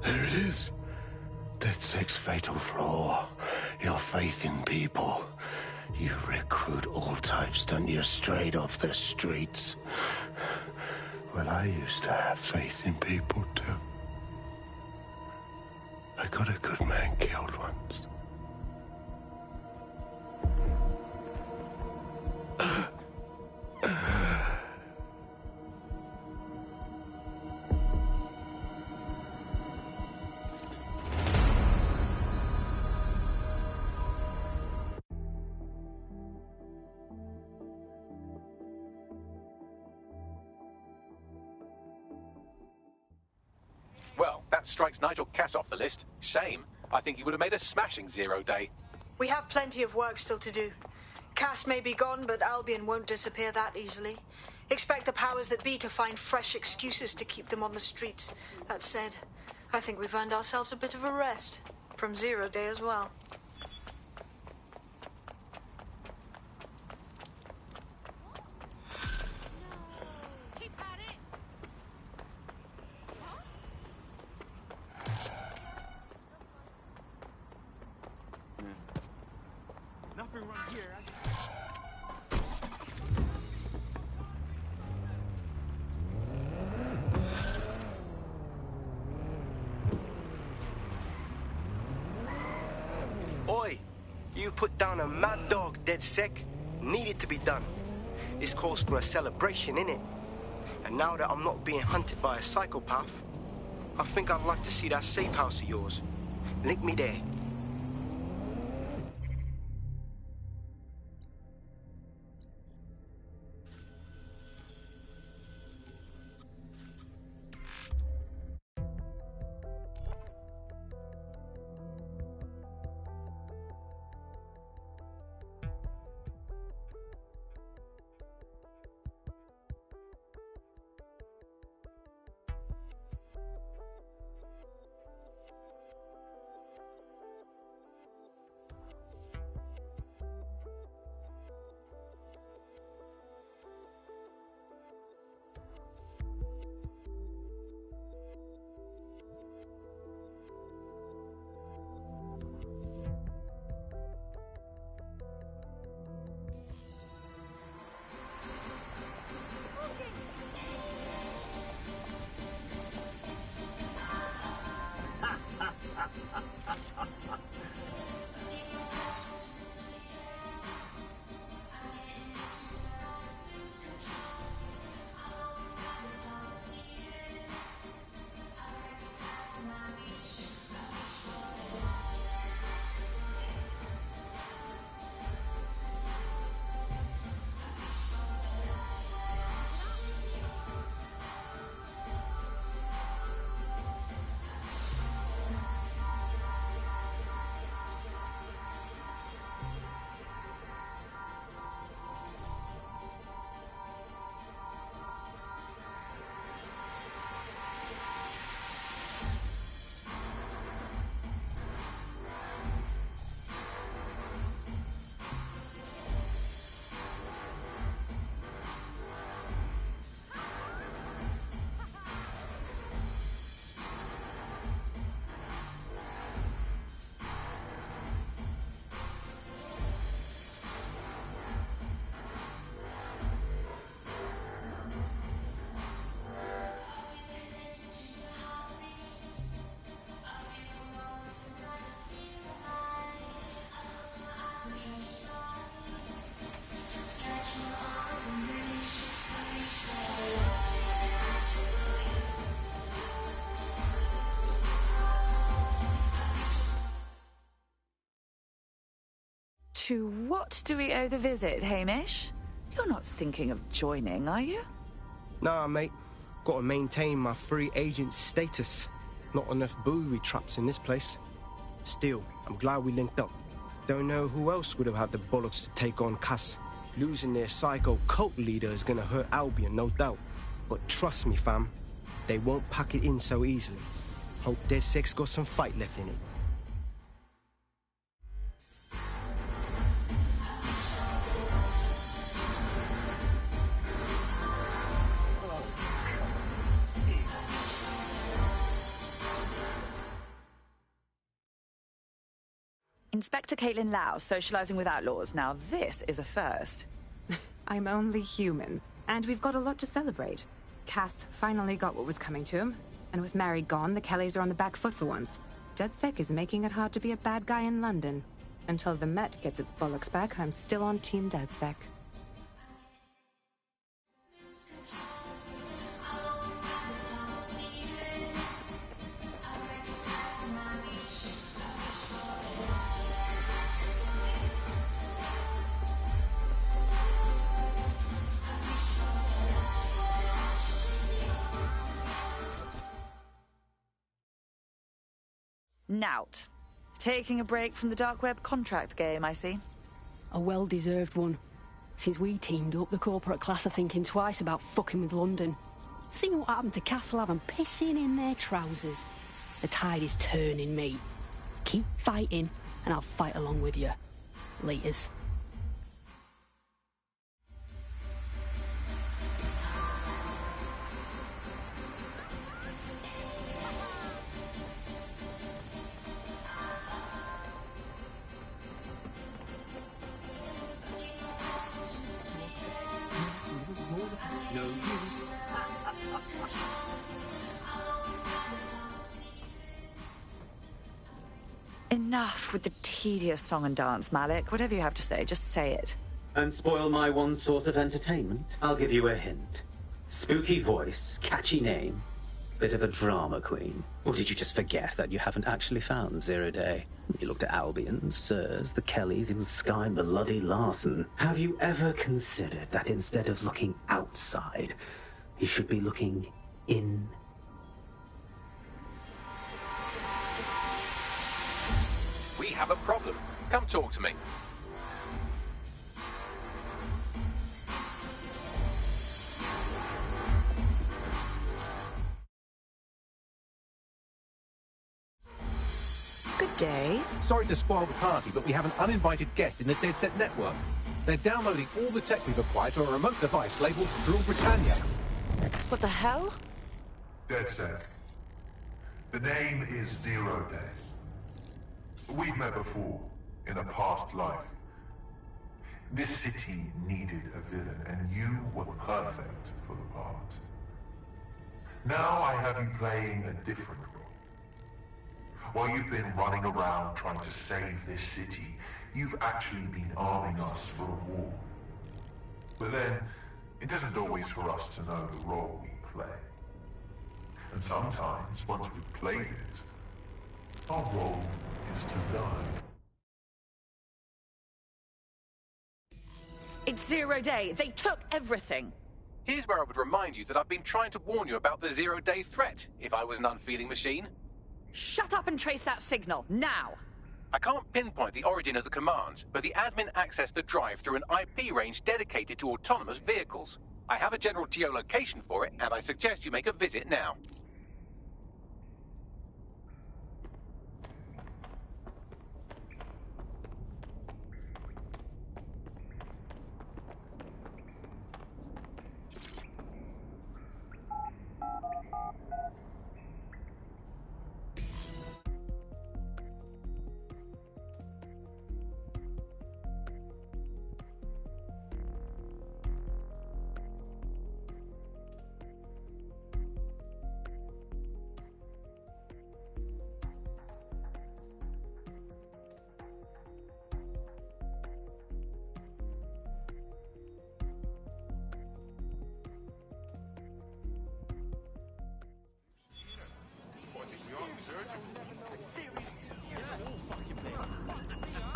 There it is. DedSec's fatal flaw. Your faith in people. You recruit all types, don't you, straight off the streets. Well, I used to have faith in people, too. I got a good man killed once. Well, that strikes Nigel Cass off the list. Shame. I think he would have made a smashing 0 day. We have plenty of work still to do. Cass may be gone, but Albion won't disappear that easily. Expect the powers that be to find fresh excuses to keep them on the streets. That said, I think we've earned ourselves a bit of a rest. From 0 day as well. Nothing wrong here. Oi! You put down a mad dog, DedSec. Needed to be done. This calls for a celebration, innit? And now that I'm not being hunted by a psychopath, I think I'd like to see that safe house of yours. Link me there. To what do we owe the visit, Hamish? You're not thinking of joining, are you? Nah, mate. Gotta maintain my free agent status. Not enough booby traps in this place. Still, I'm glad we linked up. Don't know who else would have had the bollocks to take on Cass. Losing their psycho cult leader is gonna hurt Albion, no doubt. But trust me, fam, they won't pack it in so easily. Hope DedSec's got some fight left in it. Inspector Caitlin Lau, socializing with outlaws. Now this is a first. I'm only human, and we've got a lot to celebrate. Cass finally got what was coming to him, and with Mary gone, the Kellys are on the back foot for once. DedSec is making it hard to be a bad guy in London. Until the Met gets its bollocks back, I'm still on Team DedSec. Nout. Taking a break from the dark web contract game, I see. A well-deserved one. Since we teamed up, the corporate class are thinking twice about fucking with London. See what happened to Castlehaven pissing in their trousers. The tide is turning, mate. Keep fighting, and I'll fight along with you. Laters. Enough with the tedious song and dance, Malik. Whatever you have to say, just say it. And spoil my one source of entertainment? I'll give you a hint. Spooky voice, catchy name, bit of a drama queen. Or did you just forget that you haven't actually found Zero Day? You looked at Albion, Sirs, the Kellys, even Sky Bloody Larson. Have you ever considered that instead of looking outside, you should be looking in? We have a problem. Come talk to me. Good day. Sorry to spoil the party, but we have an uninvited guest in the DedSec network. They're downloading all the tech we've acquired to a remote device labeled Drill Britannia. What the hell? DedSec. The name is Zero Day. We've met before, in a past life. This city needed a villain, and you were perfect for the part. Now I have you playing a different role. While you've been running around trying to save this city, you've actually been arming us for a war. But then, it isn't always for us to know the role we play. And sometimes, once we've played it, our role is to die. It's Zero Day. They took everything. Here's where I would remind you that I've been trying to warn you about the zero-day threat, if I was an unfeeling machine. Shut up and trace that signal, now! I can't pinpoint the origin of the commands, but the admin accessed the drive through an IP range dedicated to autonomous vehicles. I have a general geolocation for it, and I suggest you make a visit now.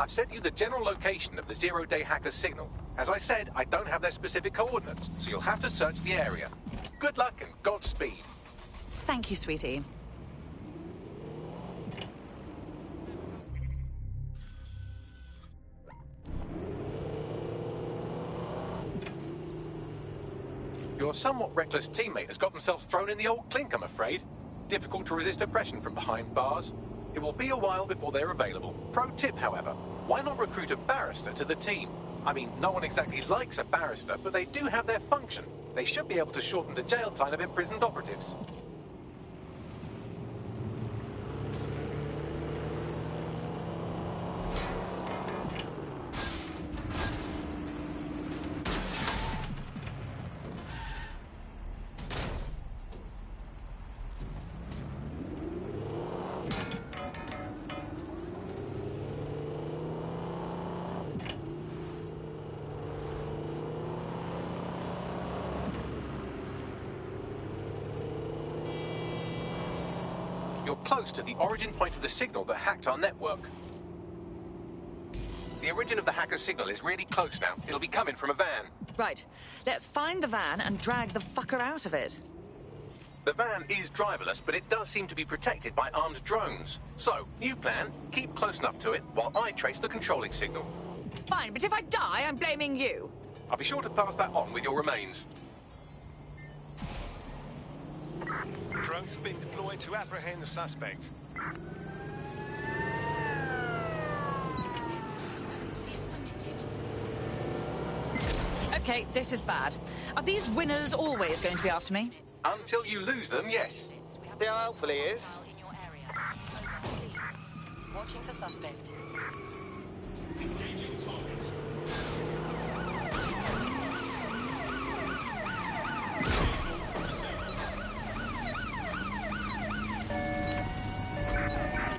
I've sent you the general location of the zero-day hacker's signal. As I said, I don't have their specific coordinates, so you'll have to search the area. Good luck and Godspeed. Thank you, sweetie. Your somewhat reckless teammate has got themselves thrown in the old clink, I'm afraid. Difficult to resist oppression from behind bars. It will be a while before they're available. Pro tip, however, why not recruit a barrister to the team? I mean, no one exactly likes a barrister, but they do have their function. They should be able to shorten the jail time of imprisoned operatives. You're close to the origin point of the signal that hacked our network. The origin of the hacker's signal is really close now. It'll be coming from a van. Right. Let's find the van and drag the fucker out of it. The van is driverless, but it does seem to be protected by armed drones. So, new plan, keep close enough to it while I trace the controlling signal. Fine, but if I die, I'm blaming you. I'll be sure to pass that on with your remains. Drones have been deployed to apprehend the suspect. Okay, this is bad. Are these winners always going to be after me? Until you lose them, yes. There hopefully is. Watching for suspect.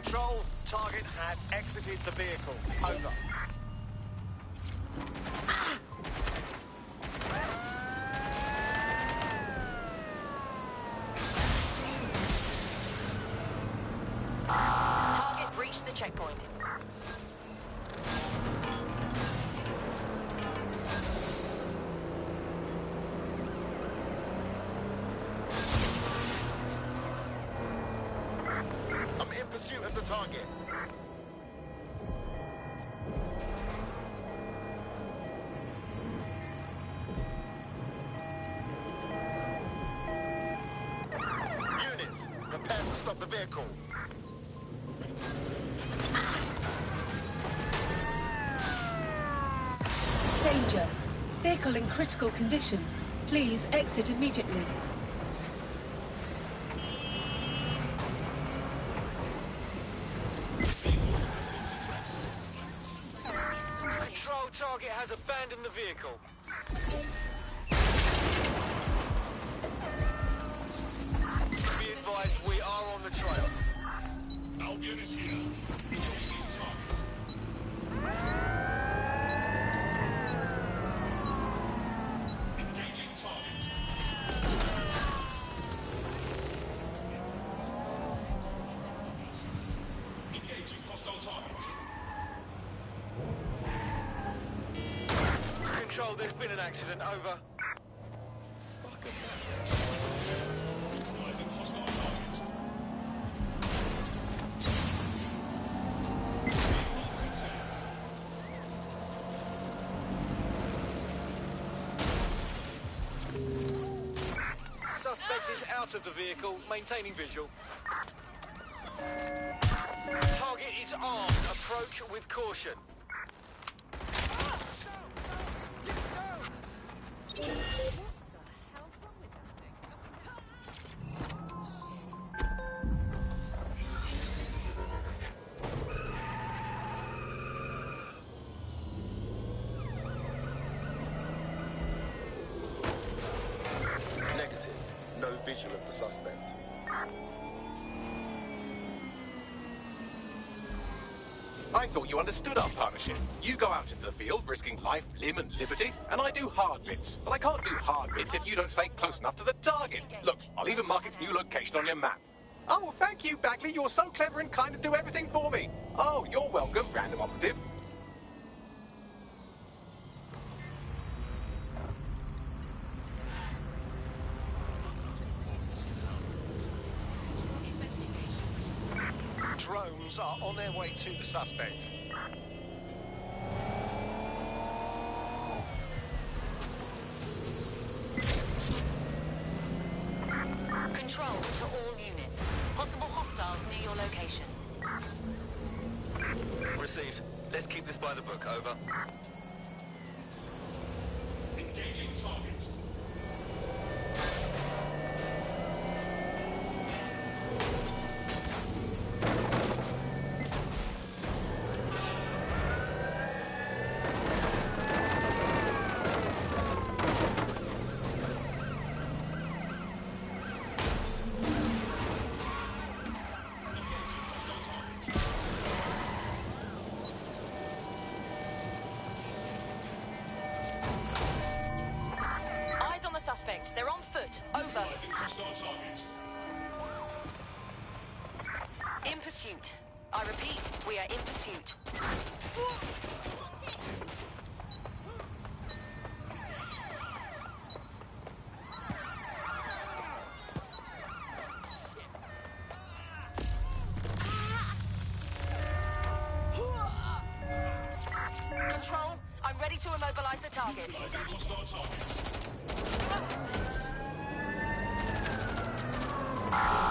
Control, target has exited the vehicle. Over. Target breached the checkpoint. I'm in pursuit of the target. Units, prepare to stop the vehicle. Danger. Vehicle in critical condition. Please exit immediately. Control, target has abandoned the vehicle. Be advised, we are on the trail. Albion is here. Engaging target. Engaging hostile target. Control, there's been an accident. Over. Neutralizing hostile target. Suspect is out of the vehicle, maintaining visual. Target is armed. Approach with caution. Negative. No visual of the suspect. I thought you understood our partnership. You go out into the field, risking life, limb, and liberty, and I do hard bits. But I can't do hard bits if you don't stay close enough to the target. Look, I'll even mark its new location on your map. Oh, thank you, Bagley. You're so clever and kind to do everything for me. Oh, you're welcome, random operative. Drones are on their way to the suspect. Control to all units. Possible hostiles near your location. Received. Let's keep this by the book. Over. Engaging target. Suspect. They're on foot. Over. In pursuit. I repeat, we are in pursuit. Control, I'm ready to immobilize the target.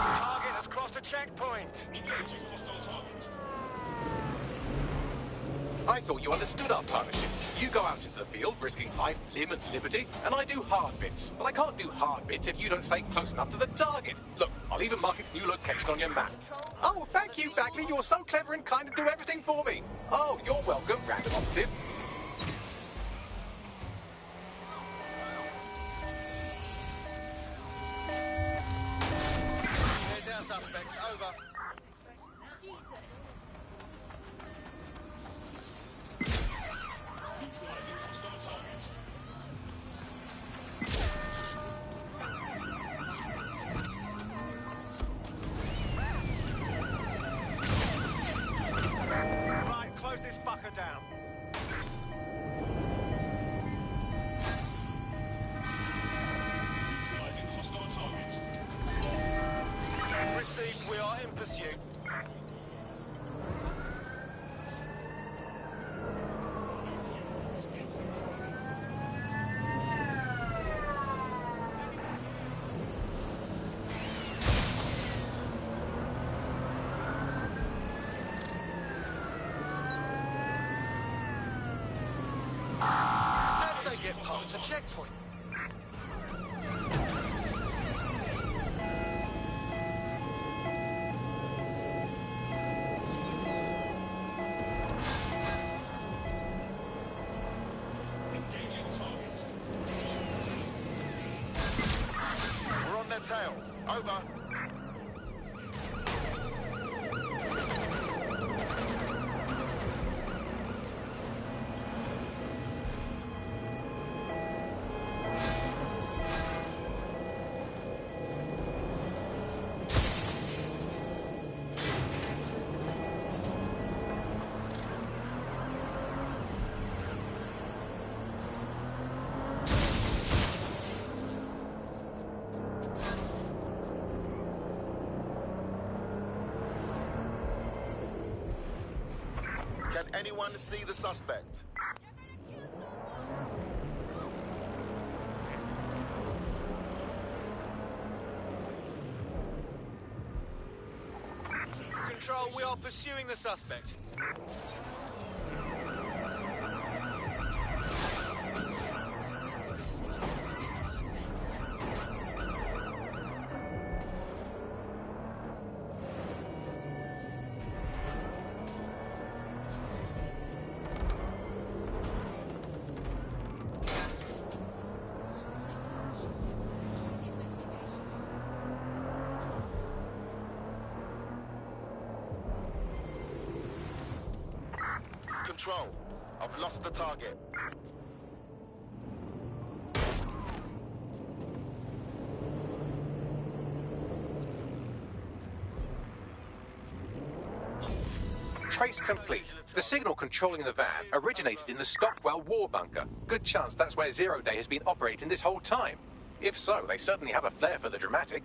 Target has crossed a checkpoint. I thought you understood our partnership. You go out into the field, risking life, limb, and liberty, and I do hard bits. But I can't do hard bits if you don't stay close enough to the target. Look, I'll even mark its new location on your map. Oh, thank you, Bagley. You're so clever and kind and do everything for me. Oh, you're welcome, random operative. There's our suspect. Over. Right, close this fucker down. Received, we are in pursuit. How did they get past the checkpoint? We're on their tail. Over. Can anyone see the suspect? Control, we are pursuing the suspect. Control, I've lost the target. Trace complete. The signal controlling the van originated in the Stockwell war bunker. Good chance that's where Zero Day has been operating this whole time. If so, they certainly have a flair for the dramatic.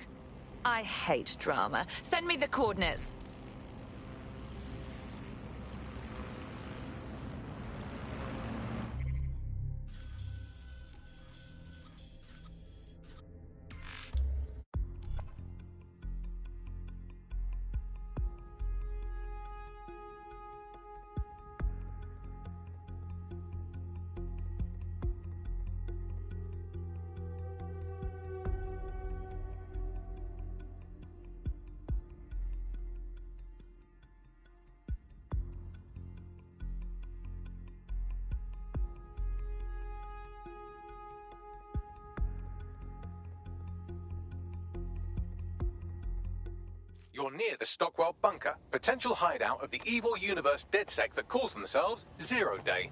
I hate drama. Send me the coordinates. You're near the Stockwell Bunker, potential hideout of the evil universe DedSec that calls themselves Zero Day.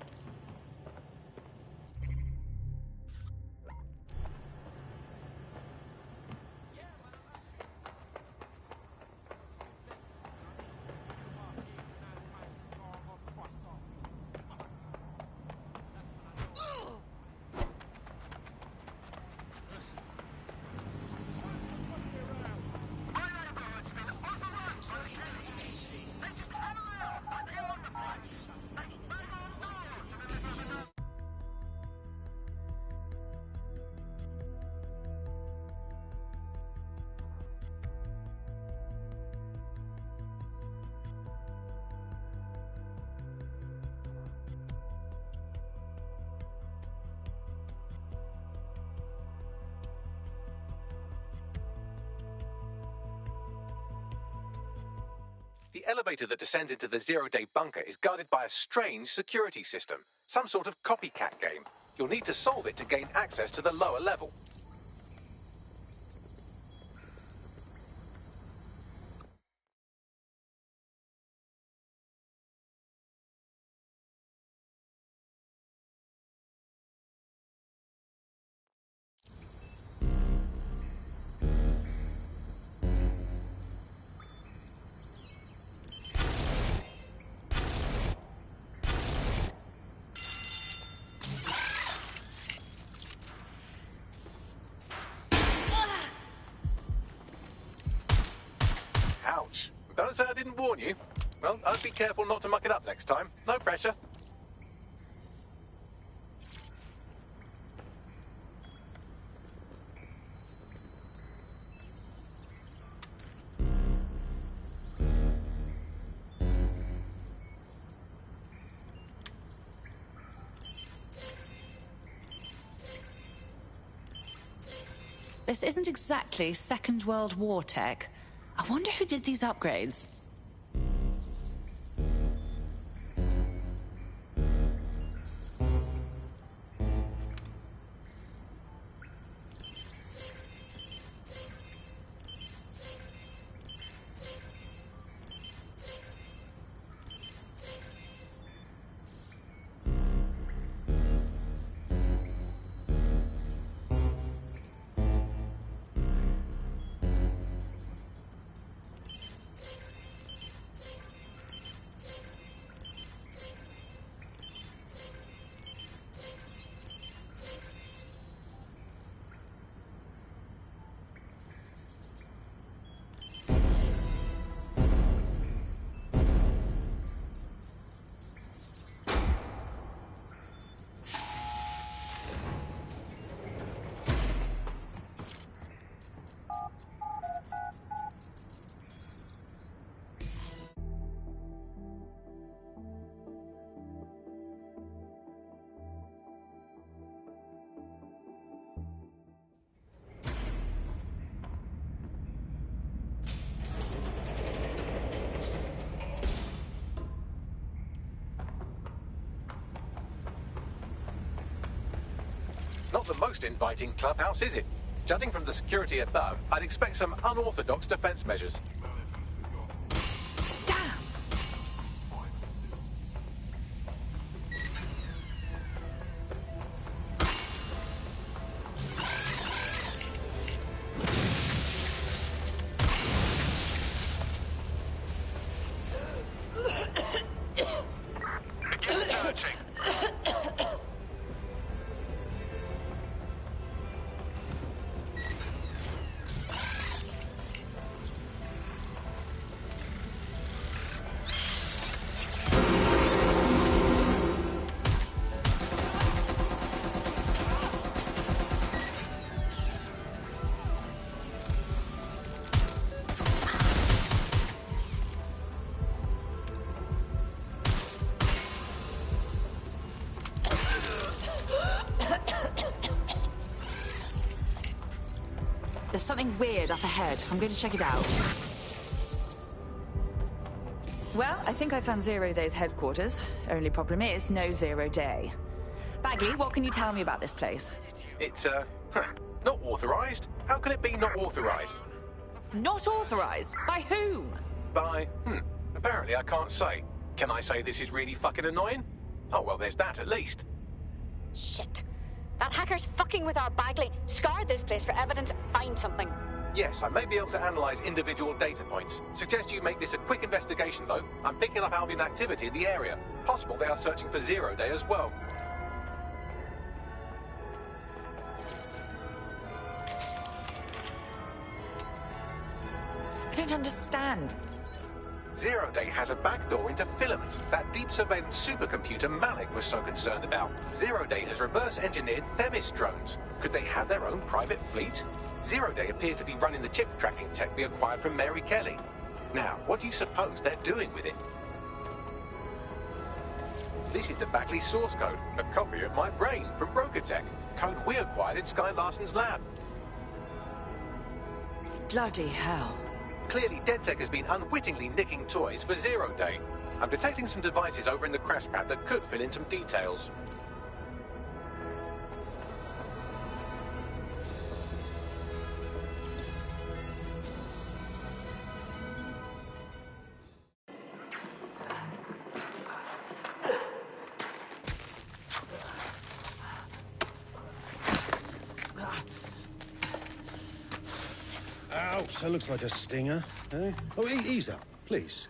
The elevator that descends into the Zero-Day bunker is guarded by a strange security system, some sort of copycat game. You'll need to solve it to gain access to the lower level. Ouch. Don't say I didn't warn you. Well, I'd be careful not to muck it up next time. No pressure. This isn't exactly Second World War tech. I wonder who did these upgrades. Not the most inviting clubhouse, is it? Judging from the security above, I'd expect some unorthodox defense measures. There's something weird up ahead. I'm going to check it out. Well, I think I found Zero Day's headquarters. Only problem is, no Zero Day. Bagley, what can you tell me about this place? It's, not authorized. How can it be not authorized? Not authorized? By whom? By, apparently I can't say. Can I say this is really fucking annoying? Oh, well, there's that at least. Shit. That hacker's fucking with our Bagley. Scour this place for evidence and find something. Yes, I may be able to analyze individual data points. Suggest you make this a quick investigation, though. I'm picking up Albion activity in the area. Possible they are searching for Zero Day as well. I don't understand. Zero Day has a backdoor into Filament, that deep surveillance supercomputer Malik was so concerned about. Zero Day has reverse-engineered Themis drones. Could they have their own private fleet? Zero Day appears to be running the chip tracking tech we acquired from Mary Kelly. Now, what do you suppose they're doing with it? This is the Bagley source code, a copy of my brain from Brokotech, code we acquired in Sky Larson's lab. Bloody hell. Clearly, DedSec has been unwittingly nicking toys for Zero Day. I'm detecting some devices over in the crash pad that could fill in some details. Ouch, that looks like a stinger, eh? Oh, ease up, please.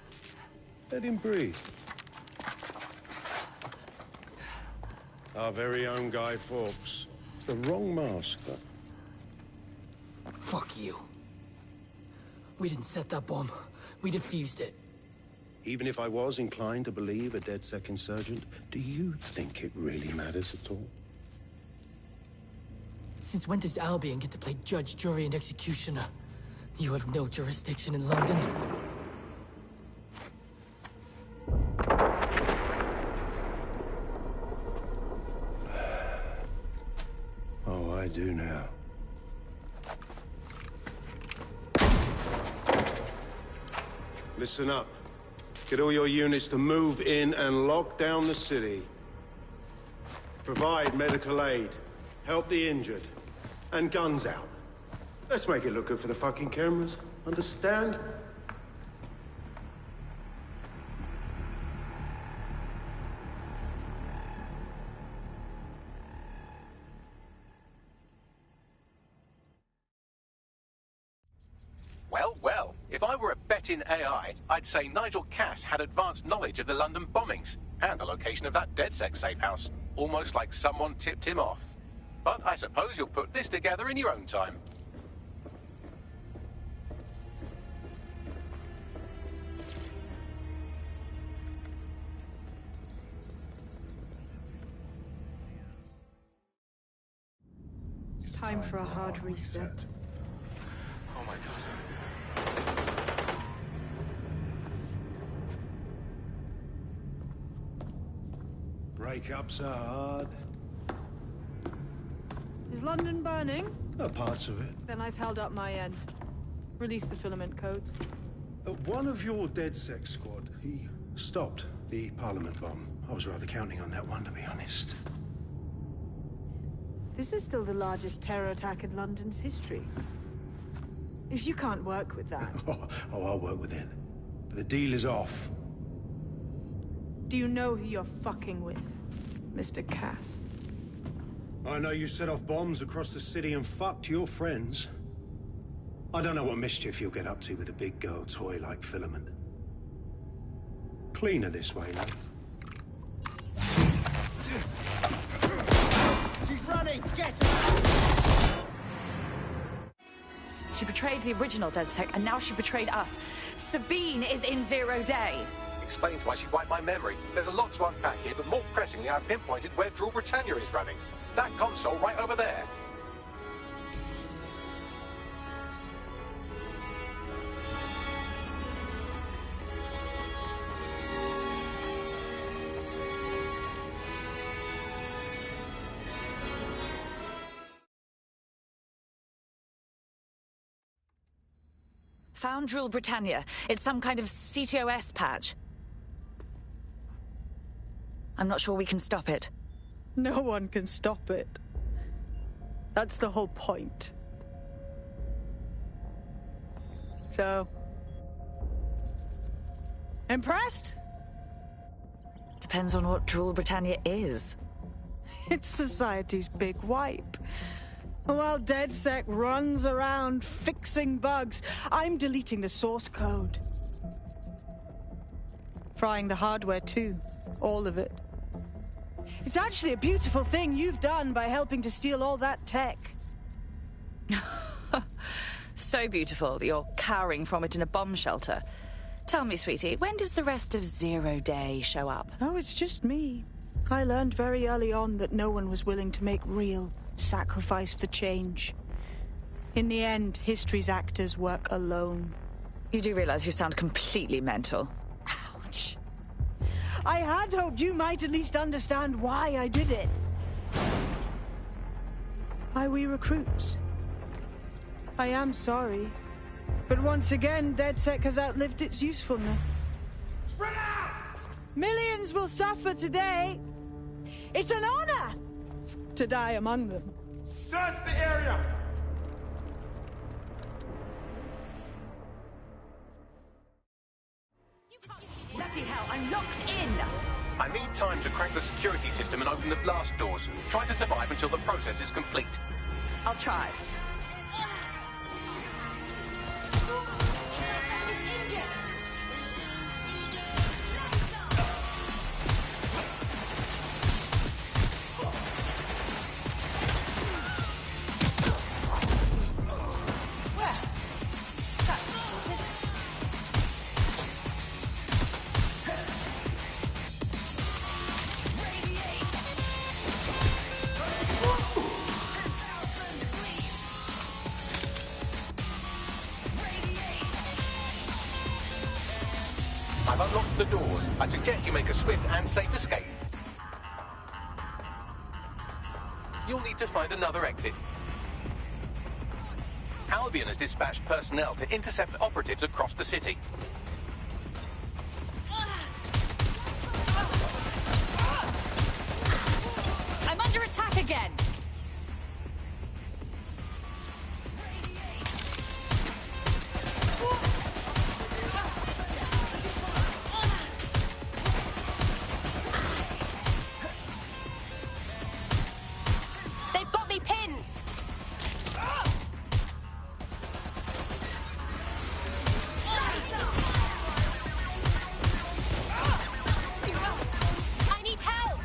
Let him breathe. Our very own Guy Fawkes. It's the wrong mask, though. Fuck you. We didn't set that bomb. We defused it. Even if I was inclined to believe a DedSec insurgent, do you think it really matters at all? Since when does Albion get to play judge, jury, and executioner? You have no jurisdiction in London. Oh, I do now. Listen up. Get all your units to move in and lock down the city. Provide medical aid. Help the injured. And guns out. Let's make it look good for the fucking cameras. Understand? Well, well, if I were a betting AI, I'd say Nigel Cass had advanced knowledge of the London bombings and the location of that DedSec safe house. Almost like someone tipped him off. But I suppose you'll put this together in your own time. It's time for a hard reset. Oh my god. Breakups are hard. Is London burning? Parts of it. Then I've held up my end. Release the filament codes. One of your DedSec squad, he stopped the Parliament bomb. I was rather counting on that one, to be honest. This is still the largest terror attack in London's history. If you can't work with that... Oh, I'll work with it. But the deal is off. Do you know who you're fucking with, Mr. Cass? I know you set off bombs across the city and fucked your friends. I don't know what mischief you'll get up to with a big girl toy like Filament. Cleaner this way, though. She's running! Get her! She betrayed the original DedSec, and now she betrayed us. Sabine is in Zero Day. Explains why she wiped my memory. There's a lot to unpack here, but more pressingly, I've pinpointed where Jewel Britannia is running. That console right over there. Found Jewel Britannia. It's some kind of CTOS patch. I'm not sure we can stop it. No one can stop it. That's the whole point. So... impressed? Depends on what Drool Britannia is. It's society's big wipe. While DedSec runs around fixing bugs, I'm deleting the source code. Frying the hardware too. All of it. It's actually a beautiful thing you've done by helping to steal all that tech. So beautiful that you're cowering from it in a bomb shelter. Tell me, sweetie, when does the rest of Zero Day show up? Oh, it's just me. I learned very early on that no one was willing to make real sacrifice for change. In the end, history's actors work alone. You do realize you sound completely mental. Ouch. I had hoped you might at least understand why I did it. Why we recruits. I am sorry. But once again, DedSec has outlived its usefulness. Spread out! Millions will suffer today. It's an honor to die among them. Search the area! Bloody hell, I'm locked in! I need time to crack the security system and open the blast doors. Try to survive until the process is complete. I'll try. I've unlocked the doors. I suggest you make a swift and safe escape. You'll need to find another exit. Albion has dispatched personnel to intercept operatives across the city. I'm under attack again! They've got me pinned! I need help!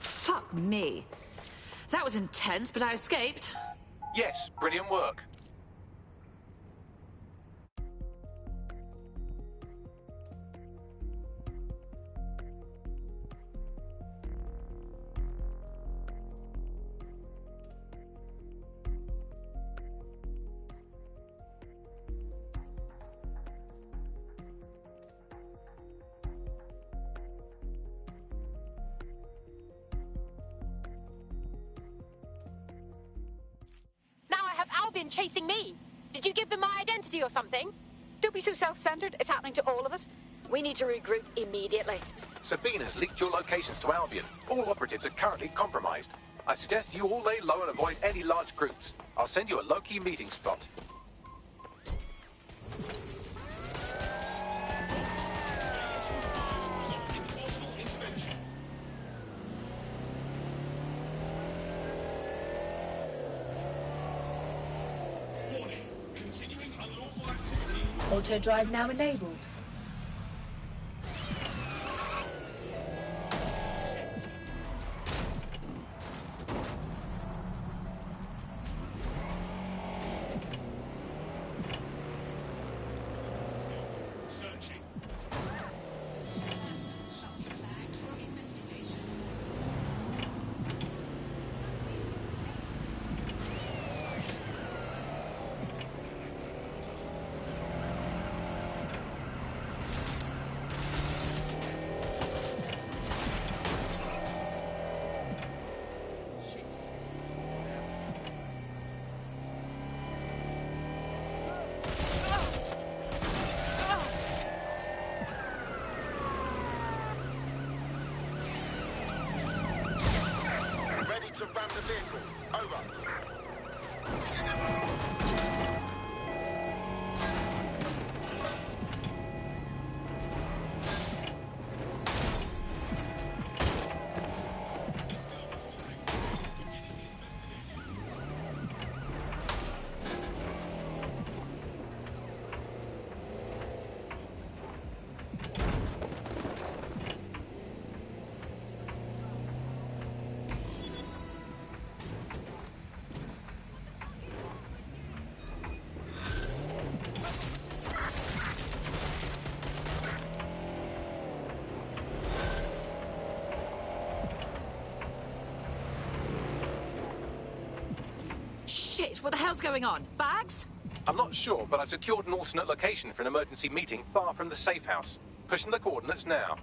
Fuck me. That was intense, but I escaped. Yes, brilliant work. Albion chasing me? Did you give them my identity or something? Don't be so self-centered. It's happening to all of us. We need to regroup immediately. Sabina's leaked your locations to Albion. All operatives are currently compromised. I suggest you all lay low and avoid any large groups. I'll send you a low-key meeting spot. Auto drive now enabled. To ram the vehicle. Over. Shit, what the hell's going on? Bags? I'm not sure, but I've secured an alternate location for an emergency meeting far from the safe house. Pushing the coordinates now.